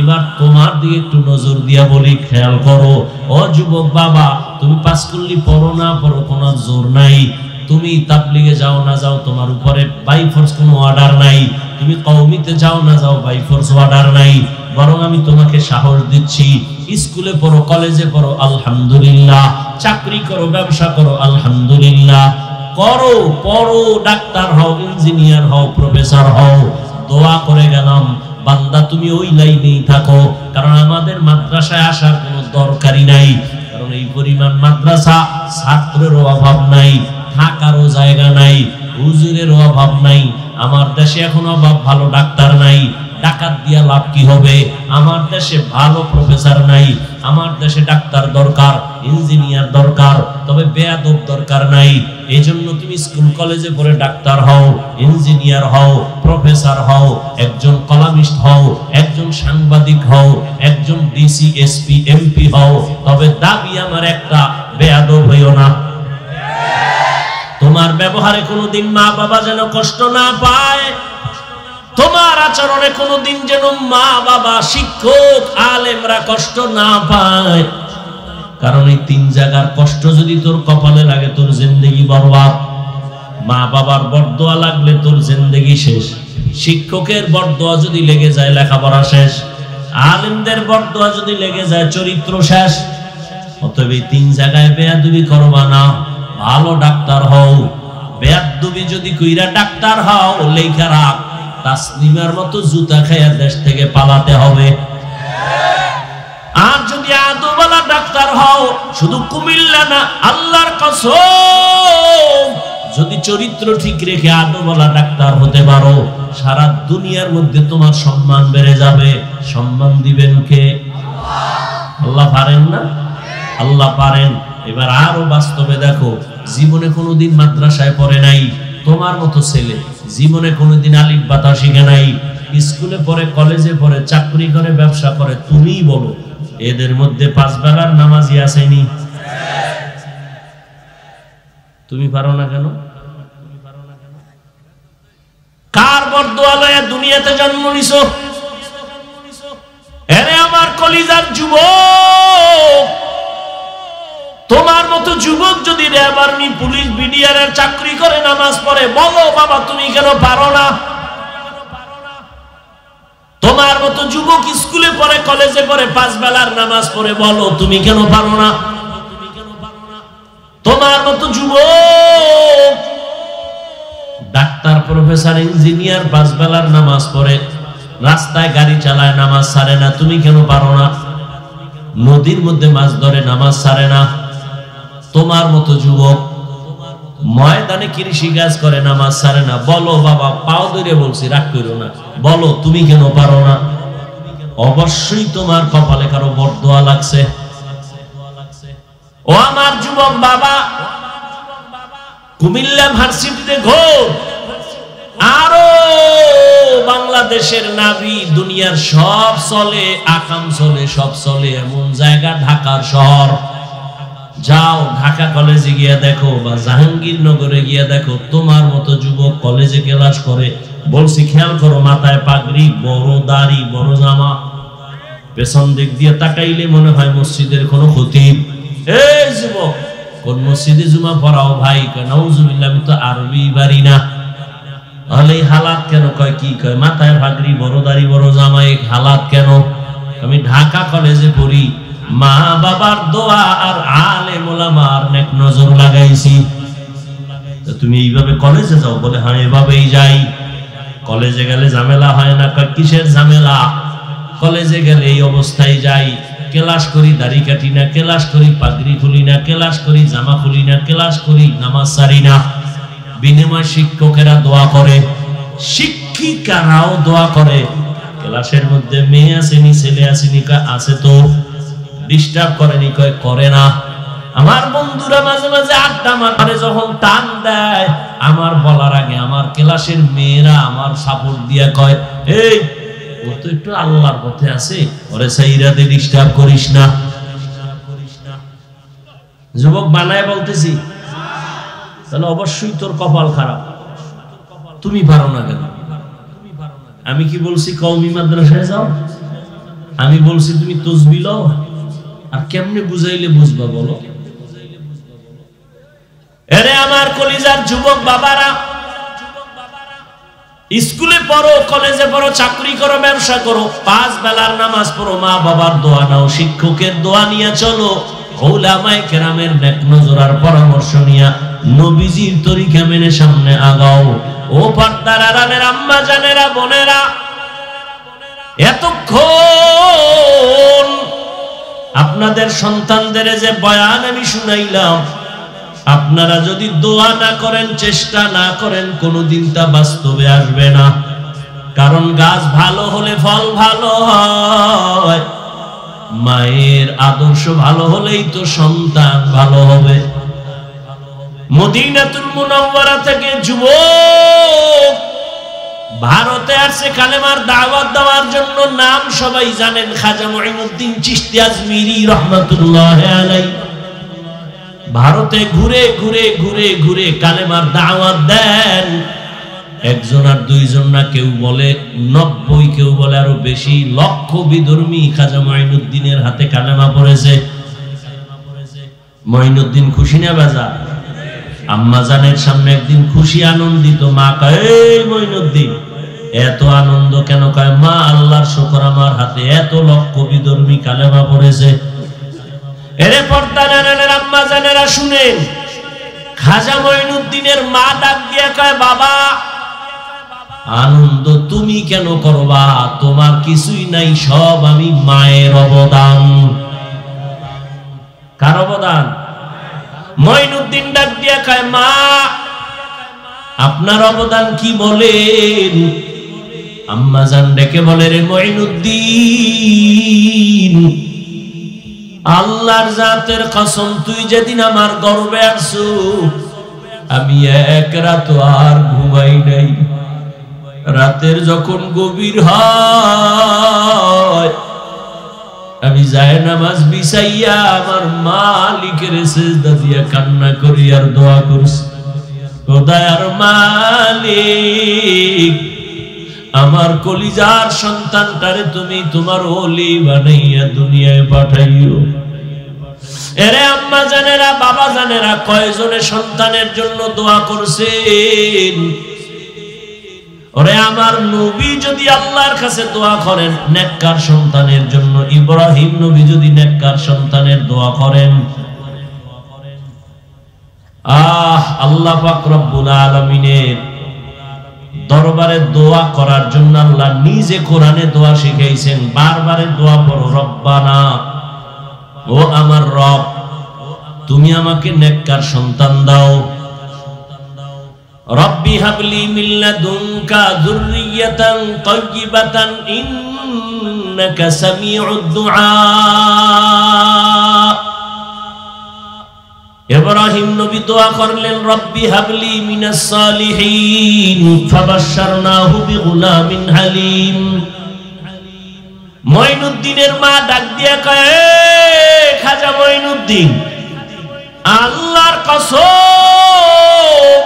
এবার তোমার দিকে একটু নজর দিয়া বলি, খেয়াল করো। ও যুবক বাবা, তুমি পাঁচকল্লি পড়ো না পড়ো, কোনো জোর নাই। তুমি তাবলীগে যাও না যাও, তোমার উপরে বাই ফোর্স কোনো অর্ডার নাই। তুমি কওমিতে যাও না যাও, বাই ফোর্স অর্ডার নাই। বরং আমি তোমাকে সাহস দিচ্ছি, স্কুলে পড়ো, কলেজে পড়ো, আলহামদুলিল্লাহ। চাকরি করো, ব্যবসা করো, আলহামদুলিল্লাহ। করো, পড়ো, ডাক্তার হও, ইঞ্জিনিয়ার হও, প্রফেসর হও। দোয়া করে গেলাম, বান্দা তুমি ওই লাইনেই থাকো। কারণ আমাদের মাদ্রাসায় আসার কোনো দরকারই নাই। কারণ এই পরিমাণ মাদ্রাসা, ছাত্রেরও অভাব নাই, থাকারও জায়গা নাই, হুজুরেরও অভাব নাই। আমার দেশে এখন অভাব, ভালো ডাক্তার নাই। ডাকাত দিয়া লাভ কি হবে? আমার দেশে ভালো প্রফেসর নাই। আমার দেশে ডাক্তার দরকার, ইঞ্জিনিয়ার দরকার, তবে বেয়াদব দরকার নাই। এই জন্য তুমি স্কুল কলেজে পড়ে ডাক্তার হও, ইঞ্জিনিয়ার হও, প্রফেসর হও, একজন কলামিস্ট হও, একজন সাংবাদিক হও, একজন ডিসি, এসপি, এমপি হও। তবে দাবি আমার একটা, বেয়াদব হইও না। তোমার ব্যবহারে কোনোদিন মা বাবা যেন কষ্ট না পায়। তোমার আচরণে কোনোদিন যেন মা বাবা, শিক্ষক, আলেমরা কষ্ট না পায়। কারণ এই তিন জায়গার কষ্ট যদি তোর কপালে লাগে, তোর জিন্দেগি বরবাদ। মা বাবার বরদোয়া লাগলে তোর জিন্দেগি শেষ। শিক্ষকের বরদোয়া যদি লেগে যায়, লেখাপড়া শেষ। আলেমদের বরদোয়া যদি লেগে যায়, চরিত্র শেষ। অতএব এই তিন জায়গায় বেয়াদবি করবা না। ভালো ডাক্তার হও। বেয়াদবি যদি কইরা ডাক্তার হও, লেখা রাখ, তাসলিমার মতো জুতা খাইয়া দেশ থেকে পালাতে হবে। আর যদি আদওয়ালা ডাক্তার হও, শুধু কুমিল্লা না, আল্লাহর কসম, যদি চরিত্র ঠিক রেখে আদওয়ালা ডাক্তার হতে পারো, সারা দুনিয়ার মধ্যে তোমার সম্মান বেড়ে যাবে। সম্মান দিবেন কে? আল্লাহ। আল্লাহ পারেন না? আল্লাহ পারেন। এবার আরো বাস্তবে দেখো, জীবনে কোনোদিন মাদ্রাসায় পড়ে নাই তোমার মতো ছেলে, জীবনে কোনোদিন আলিফ বাতা শিখে নাই, স্কুলে পড়ে, কলেজে পড়ে, চাকরি করে, ব্যবসা করে, তুমিই বলো এদের মধ্যে 5 বেলার নামাজি আসেনি? তুমি পারো না কেন? কার বরদোয়া লয়ে দুনিয়াতে জন্ম নিছো? এরে আমার কলিজার যুবক, তোমার মতো যুবক যদি র্যাব, আর্মি, পুলিশ, বিডিআর এর চাকরি করে, নামাজ পড়ে, বলো বাবা তুমি কেন পারো না? তোমার মতো যুবক স্কুলে পড়ে, কলেজে পড়ে, 5 বেলার নামাজ পড়ে, বলো তুমি কেন পারো না? তোমার মতো যুবক ডাক্তার, প্রফেসর, ইঞ্জিনিয়ার 5 বেলার নামাজ পড়ে, রাস্তায় গাড়ি চালায়, নামাজ ছাড়ে না, তুমি কেন পারো না? নদীর মধ্যে মাছ ধরে, নামাজ ছাড়ে না। তোমার মতো যুবক ময়দানে কৃষি কাজ করে, নামাজ ছাড়ে না, বলো বাবা, পাও ধরে বলছি, রাগ করো না, বলো তুমি কেন পারো না? অবশ্যই তোমার কপালে কারো বরদোয়া লাগছে। ও আমার যুবক বাবা, কুমিল্লা ভার্সিটিতে ঘোর, আরো বাংলাদেশের নাভি, দুনিয়ার সব চলে, আকাম চলে, সব চলে এমন জায়গা ঢাকার শহর। যাও ঢাকা কলেজে গিয়ে দেখো, বা জাহাঙ্গীরনগরে গিয়ে দেখো, তোমার মতো যুবক কলেজে ক্লাস করে, বলছি খেয়াল করো, মাথায় পাগড়ি, বড় দাড়ি, বড় জামা, পেছন দিক দিয়ে তাকাইলে মনে হয় মসজিদের কোনো খতিব। এই যুবক, কোন মসজিদে জুমা পড়াও ভাই? নাউজুবিল্লাহ, আমি তো আরবি পারি না। তাহলে হালাত কেন? কয় কি কয়? মাথায় পাগড়ি, বড় দাড়ি, বড় জামা, এই হালাত কেন? আমি ঢাকা কলেজে পড়ি, মা বাবার দোয়া আর আলেম ওলামার নেক নজর লাগাইছি। তুমি এইভাবে কলেজে যাও? বলে হ্যাঁ এভাবেই যাই। কলেজে গেলে ঝামেলা হয় না? কিসের ঝামেলা? কলেজে গেলে এই অবস্থায় যাই, ক্লাস করি, দাড়ি কাটি না, ক্লাস করি, পাগড়ি খুলি না, ক্লাস করি, জামা খুলি না, ক্লাস করি, নামাজ ছাড়ি না। বিনিময় শিক্ষকেরা দোয়া করে, শিক্ষিকারাও দোয়া করে। ক্লাসের মধ্যে মেয়ে আসেনি, ছেলে আসেনি? আছে তো। ডিস্টার্ব করেনি? কয় করে না। আমার বন্ধুরা মাঝে মাঝে আড্ডা মারে, যখন টান দেয়, আমার বলার আগে আমার ক্লাসের মেয়েরা আমার সাপোর্ট দিয়ে কয়, এই ও তো একটু আল্লাহর পথে আছে, ওরে সাইরাতে ডিস্টার্ব করিস না। যুবক বানায় বলতেছি, তাহলে অবশ্যই তোর কপাল খারাপ, তুমি পারো না কেন? আমি কি বলছি কওমি মাদ্রাসায় যাও? আমি বলছি তুমি তাসবিহ লও? আর কেমনে বুঝাইলে বুঝবা বলো? এরে আমার কলিজার যুবক বাবারা, স্কুলে পড়ো, কলেজে পড়ো, চাকরি করো, ব্যবসা করো, 5 বেলার নামাজ পড়ো, মা বাবার দোয়া নাও, শিক্ষকের দোয়া নিয়ে চলো, উলামায়ে কেরামের নেক নজর আর পরামর্শ নিয়া নবীজির তরিকা মেনে সামনে আগাও। ও পর্দার আড়ালের আম্মা জানেরা, বোনেরা, এতক্ষণ আপনাদের সন্তানদের যে বয়ান আমি শুনাইলাম, আপনারা যদি দোয়া না করেন, চেষ্টা না করেন, কোনোদিন তা বাস্তবে আসবে না। কারণ গাছ ভালো হলে ফল ভালো হয়, মায়ের আদর্শ ভালো হলেই তো সন্তান ভালো হবে। মদিনাতুল মুনাওয়ারা থেকে যুবক ভারতে আসছে কালেমার দাওয়াত দেওয়ার জন্য। নাম সবাই জানেন, খাজা মুঈনুদ্দিন চিশতি আজমিরি রহমাতুল্লাহ আলাইহি। ভারতে ঘুরে ঘুরে ঘুরে ঘুরে কালেমার দাওয়াত দেন। একজন আর দুইজন না, কেউ বলে 90, কেউ বলে আরো বেশি, লক্ষ বিধর্মী খাজা মুঈনুদ্দিনের হাতে কালেমা পড়েছে। মুঈনুদ্দিন খুশি না বাজা? আম্মা জানের সামনে একদিন খুশি আনন্দিত, মা কয়, এই মুঈনুদ্দিন এত আনন্দ কেন? কয়, মা আল্লাহর শুকর, আমার হাতে এত লক্ষ বিধর্মী কালেমা পড়েছে। এরে পর্দা নানানের আম্মা জানেরা শুনেন, খাজা মুঈনুদ্দিনের মা ডাক দিয়ে কয়, বাবা আনন্দ তুমি কেন করবা? তোমার কিছুই নাই, সব আমি মায়ের অবদান। কার অবদান? মুঈনুদ্দিন ডাক দিয়ে কয়, মা আপনার অবদান কি বলেন? আম্মা জান ডেকে বলে, রে মুঈনুদ্দিন আল্লাহর জাতের কসম, তুই যেদিন আমার গর্বে আসছো আমি এক রাত আর ঘুমাই নাই। রাতের যখন গভীর হয় আমি যায় নামাজ বিছাইয়া আমার মালিকের সিজদা দিয়া কান্না করি আর দোয়া করছি, ও দয়ার মালিক, আমার কলিজার সন্তানটারে তুমি তোমার ওলি বানাইয়া দুনিয়ায় পাঠাইও। এরে আম্মা জানেরা, বাবা জানেরা, কয়জনে সন্তানের জন্য দোয়া করছেন? ওরে আমার নবী যদি আল্লাহর কাছে দোয়া করেন নেককার সন্তানের জন্য, ইব্রাহিম নবী যদি নেককার সন্তানের দোয়া করেন, আল্লাহ পাক রব্বুল আলামিনের দরবারে দোয়া করার জন্য আল্লাহ নিজে কোরআনে দোয়া শিখাইছেন। বারবারে দোয়া পড়ো, রব্বানা, ও আমার রব, তুমি আমাকে নেককার সন্তান দাও। রব্বি হাবলি মিন লাদুনকা যুররিয়াতান তাইয়্যিবাতান ইন্নাকা সামিউদ দুআ। ইব্রাহিম নবী দোয়া করলেন, রব্বি হাবলি মিনাস সালিহিন ফাবাশশারনাহু বিগুলামিন হালিম। মঈনুদ্দিনের মা ডাক দিয়া কয়, খাজা মঈনুদ্দিন, আল্লাহর কসম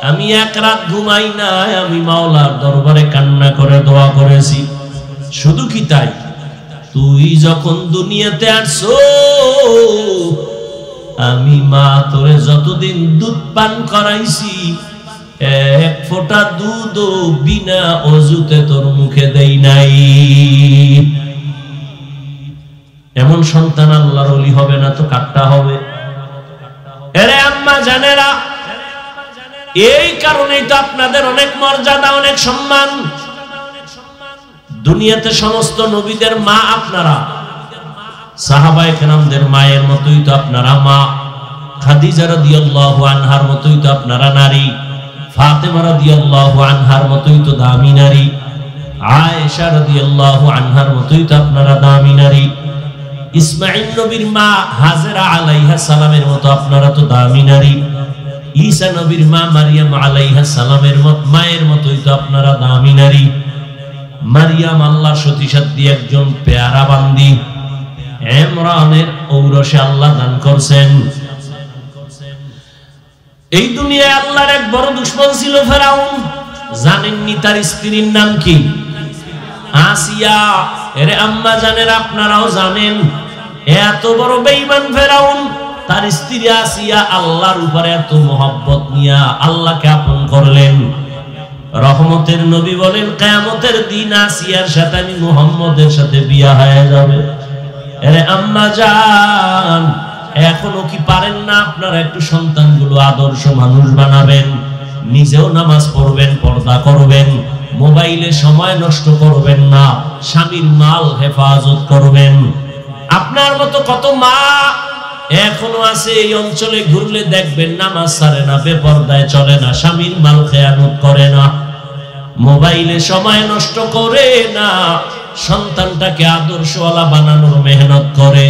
আমি এক রাত ঘুমাই নাই, আমি মাওলার দরবারে কান্না করে দোয়া করেছি। শুধু কি তাই, তুই যখন দুনিয়াতে আসছো আমি মা তোরে যতদিন দুধ পান করাইছি এক ফোঁটা দুধও বিনা অজুতে তোর মুখে দেই নাই। এমন সন্তান আল্লাহর ওলি হবে না তো কাট্টা হবে? এরে আম্মা জানেরা, এই কারণেই তো আপনাদের অনেক মর্যাদা, অনেক সম্মান। দুনিয়াতে সমস্ত নবীদের মা আপনারা, সাহাবায়ে কেরামদের মায়ের মতোই তো আপনারা মা। খাদিজা রাদিয়াল্লাহু আনহার মতোই তো আপনারা নারী, ফাতেমা রাদিয়াল্লাহু আনহার মতোই তো দামি নারী, আয়েশা রাদিয়াল্লাহু আনহার মতোই তো আপনারা দামি নারী, ইসমাঈল নবীর মা হাজেরা আলাইহা সালামের মতো আপনারা তো দামি নারী, ঈসা নবীর মা মারিয়াম আলাইহা সালামের মায়ের মতোই তো আপনারা দামি নারী। মারিয়াম আল্লাহর সতীসাধ্যী একজন পেয়ারা বান্দি, ইমরানের ঔরসে আল্লাহ দান করছেন। এই দুনিয়ায় আল্লাহর এক বড় দুশমন ছিল ফেরাউন। জানেননি তার স্ত্রীর নাম কি? আসিয়া। এরে আম্মা জানেন, আপনারাও জানেন, এত বড় বেঈমান ফেরাউন, তার স্ত্রী আসিয়া আল্লাহর উপরে এত মহব্বত নিয়া আল্লাহকে আপন করলেন। রহমতের নবী বলেন, কিয়ামতের দিন আসিয়ার সাথে আমি মুহাম্মদের সাথে বিয়ে হয়ে যাবে। আরে আম্মা জান, এখনো কি পারেন না আপনারা একটু সন্তানগুলো আদর্শ মানুষ বানাবেন? নিজেও নামাজ পড়বেন, পর্দা করবেন, মোবাইলে সময় নষ্ট করবেন না, স্বামীর মাল হেফাজত করবেন। আপনার মতো কত মা এখনো আছে এই অঞ্চলে, ঘুরলে দেখবেন নামাজ ছাড়ে না, বেপরদায় চলে না, স্বামীর মাল খেয়ানত করে না, মোবাইলে সময় নষ্ট করে না, সন্তানটাকে আদর্শওয়ালা বানানোর মেহনত করে।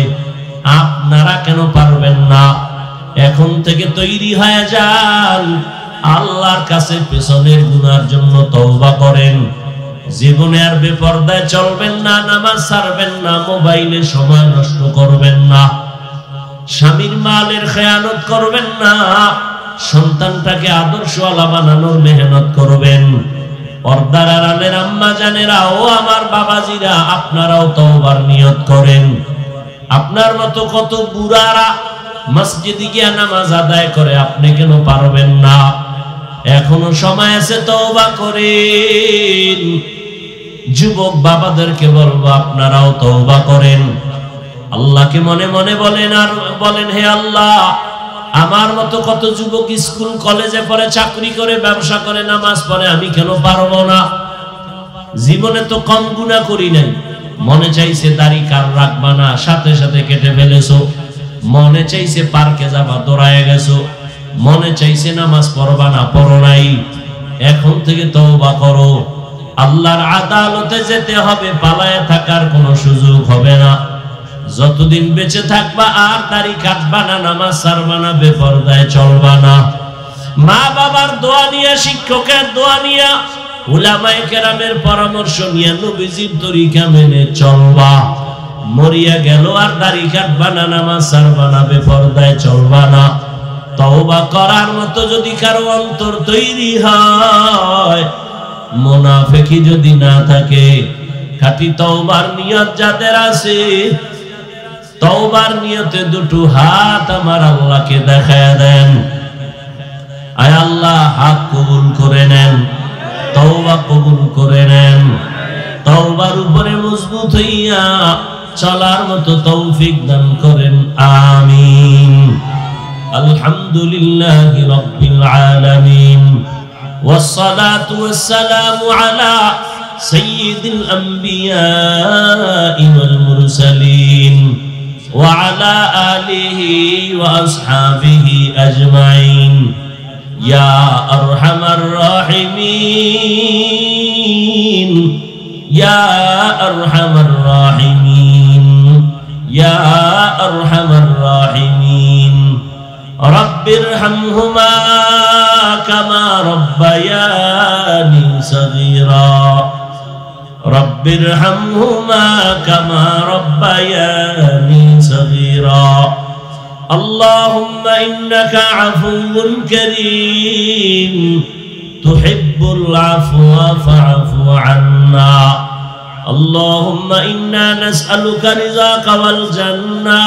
আপনারা কেন পারবেন না? এখন থেকে তৈরি হয়ে যান, আল্লাহর কাছে পেছনের গুনার জন্য তওবা করেন। জীবনে আর বেপরদায় চলবেন না, নামাজ ছাড়বেন না, মোবাইলে সময় নষ্ট করবেন না, স্বামীর মালের খেয়ানত করবেন না, সন্তানটাকে আদর্শওয়ালা বানানোর মেহনত করবেন। পর্দার আড়ালের আম্মা জানেরা, ও আমার বাবাজিরা, আপনারাও তওবার নিয়ত করেন। আপনার মতো কত বুড়ারা মসজিদে গিয়ে নামাজ আদায় করে, আপনি কেন পারবেন না? এখনো সময় আছে, তওবা করেন। যুবক বাবাদেরকে বলবো, আপনারাও তওবা করেন, আল্লাহকে মনে মনে বলেন, আর বলেন, হে আল্লাহ, আমার মতো কত যুবক স্কুল কলেজে পড়ে, চাকরি করে, ব্যবসা করে, নামাজ পড়ে, আমি কেন পারবো না? জীবনে তো কম গুনাহ করি নাই। মনে চাইছে দাড়ি কার রাখবা না, সাথে সাথে কেটে ফেলেছো। মনে চাইছে পার্কে যাবা, দৌড়ায় গেছো। মনে চাইছে নামাজ পড়বা না, পড়ো নাই। এখন থেকে তওবা করো। আল্লাহর আদালতে যেতে হবে, পালায়ে থাকার কোনো সুযোগ হবে না। যতদিন বেঁচে থাকবা আর দাড়ি কাটবা না, নামাজ ছাড়বা না, বেপরদায় চলবা না। মা বাবার দোয়া নিয়া, শিক্ষকের দোয়া নিয়া, উলামায়ে কেরামের পরামর্শ নিয়ে নবীজির তরিকা মেনে চলবা। মরিয়া গেল আর দাড়ি কাটবা না, নামাজ ছাড়বা না, বেপরদায় চলবা না। তওবা করার মতো যদি কারো অন্তর তৈরি হয়, মুনাফিকি যদি না থাকে, খাঁটি তওবার নিয়ত যাদের আছে, তওবার নিয়তে দুটো হাত আমার আল্লাহকে দেখায় দেন। আয় আল্লাহ, হাত কবুল করে নেন, তওবা কবুল করে নেন। তওবার উপরে মজবুত হইয়া চলার মতো তৌফিক দান করেন, আমিন। আলহামদুলিল্লাহি রাব্বিল আলামিন, والصلاة والسلام على سيد الأنبياء والمرسلين وعلى آله وأصحابه أجمعين يا أرحم الراحمين يا أرحم الراحمين يا أرحم الراحمين رب ارحمهما كما ربياني صغيرا رب ارحمهما كما ربياني صغيرا اللهم إنك عفو كريم تحب العفو فاعف عنا اللهم إنا نسألك رضاك والجنة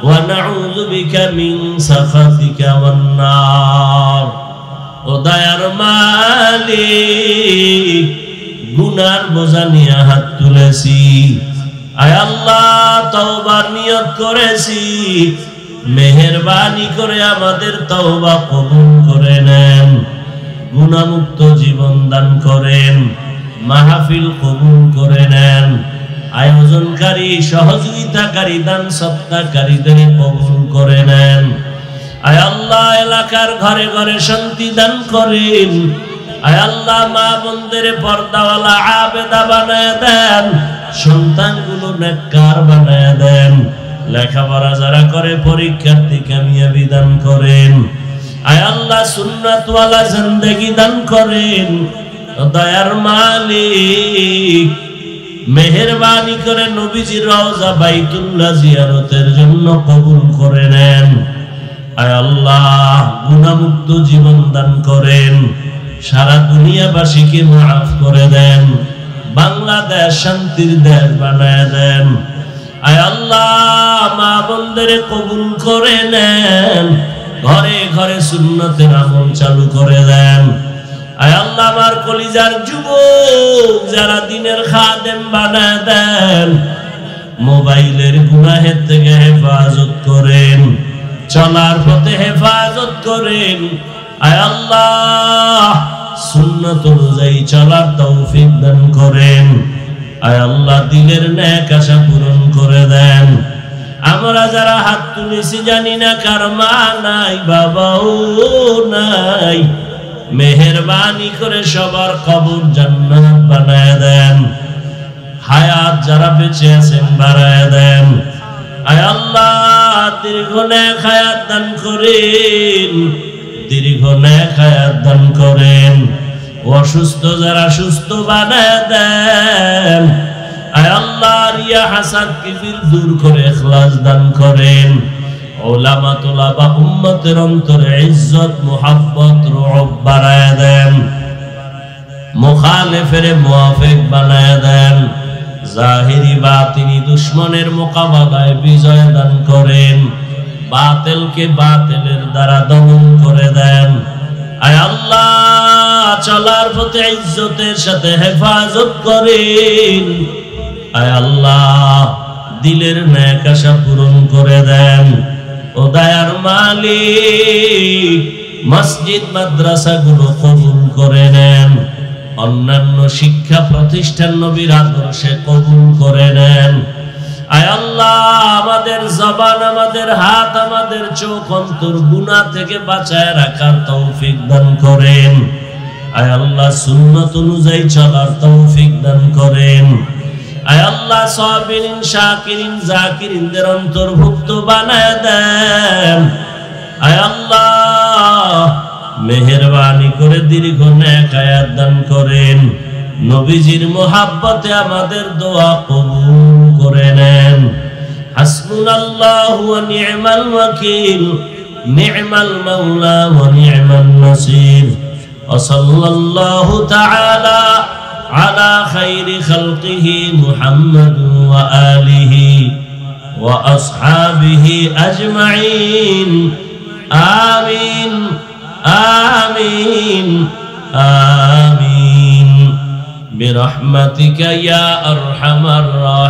ونعوذ بك من سخطك والنار ও দয়ার মালিক, গুনার বোঝা নিয়ে হাত তুলেছি, আয় আল্লাহ তওবার নিয়ত করেছি, মেহেরবানি করে আমাদের তওবা কবুল করে নেন, গুনাহমুক্ত জীবন দান করেন, মাহফিল কবুল করে নেন, আয়োজনকারী, সহযোগিতাকারী, দান সৎকারীদের কবুল করে নেন। আয় আল্লাহ এলাকার ঘরে ঘরে শান্তি দান করেন। আয় আল্লাহ মা বোনদের পর্দাওয়ালা আবেদা বানায় দেন, সন্তানগুলো নেককার বানায় দেন, লেখাপড়া যারা করে পরীক্ষার্থী কামিয়াবি দান করেন। আয় আল্লাহ সুন্নাতওয়ালা জিন্দেগি দান করেন। দয়ার মালিক, মেহেরবানি করে নবীজির রওজা বাইতুল্লাহ জিয়ারতের জন্য কবুল করে নেন। আয় আল্লাহ গুনাহমুক্ত জীবন দান করেন, সারা দুনিয়াবাসীকে মাফ করে দেন, বাংলাদেশ শান্তির দেশ বানায় দেন। আয় আল্লাহ মা বোনদের কবুল করে নেন, ঘরে ঘরে সুন্নতের আমল চালু করে দেন। আয় আল্লাহ আমার কলিজার যুবক যারা দিনের খাদেম বানায় দেন, মোবাইলের গুনাহের থেকে হেফাজত করেন, চলার পথে হেফাজত করেন। আয় আল্লাহ সুন্নাত অনুযায়ী চলার তৌফিক দান করেন। আয় আল্লাহ দিলের নেক আশা পূরণ করে দেন। আমরা যারা হাত তুলেছি জানি না কার মা নাই, বাবাও নাই, মেহেরবানি করে সবার কবর জান্নাত বানায় দেন। হায়াত যারা বেঁচে আছেন বাড়ায় দেন। আয় আল্লাহ দীর্ঘ নেক হায়াত দান করেন, দীর্ঘ নেক হায়াত দান করেন। অসুস্থ যারা সুস্থ বানায় দেন। আয় আল্লাহ রিয়া হাসাদ কিবির দূর করে ইখলাস দান করেন। উলামা তুলাবা উম্মতের অন্তরে ইজ্জত মুহাব্বত রুব বাড়ায় দেন। মুখালিফের মুওয়াফিক বানায় দেন। জাহিরি বাতিনি দুশমনের মোকাবেলায় বিজয় দান করেন। বাতিলকে বাতিলের দ্বারা দমন করে দেন। আয় আল্লাহ চলার পথে ইজ্জতের সাথে হেফাজত করেন। আয় আল্লাহ দিলের নেক আশা পূরণ করে দেন। ও দয়ার মালিক মসজিদ মাদ্রাসাগুলো কবুল করে নেন। অন্যান্য শিক্ষা প্রতিষ্ঠান নবীর আদর্শে কবুল করে নেন। আয় আল্লাহ আমাদের জবান, আমাদের হাত, আমাদের চোখ, অন্তর গুনাহ থেকে বাঁচায় রাখার তৌফিক দান করেন। আয় আল্লাহ সুন্নাত অনুযায়ী চলার তৌফিক দান করেন। আয় আল্লাহ সাবিরিন শাকিরিন জাকিরিনদের অন্তর্ভুক্ত বানায় দেন। আয় আল্লাহ মেহেরবানি করে দীর্ঘ নেক হায়াত দান করেন। নবীজির মোহাব্বতে আমাদের দোয়া কবুল করে নেন। হাসবুনাল্লাহু ওয়া নি'মাল ওয়াকিল, নি'মাল মাওলা ওয়া নি'মান নাসির। ওয়া সাল্লাল্লাহু তাআলা আলা খাইরি খালকিহি মুহাম্মাদ ওয়া আলিহি ওয়া আসহাবিহি আজমাইন। আমিন আমিন আমিন বিরহমাতিকা ইয়া আরহামার রাহিমিন।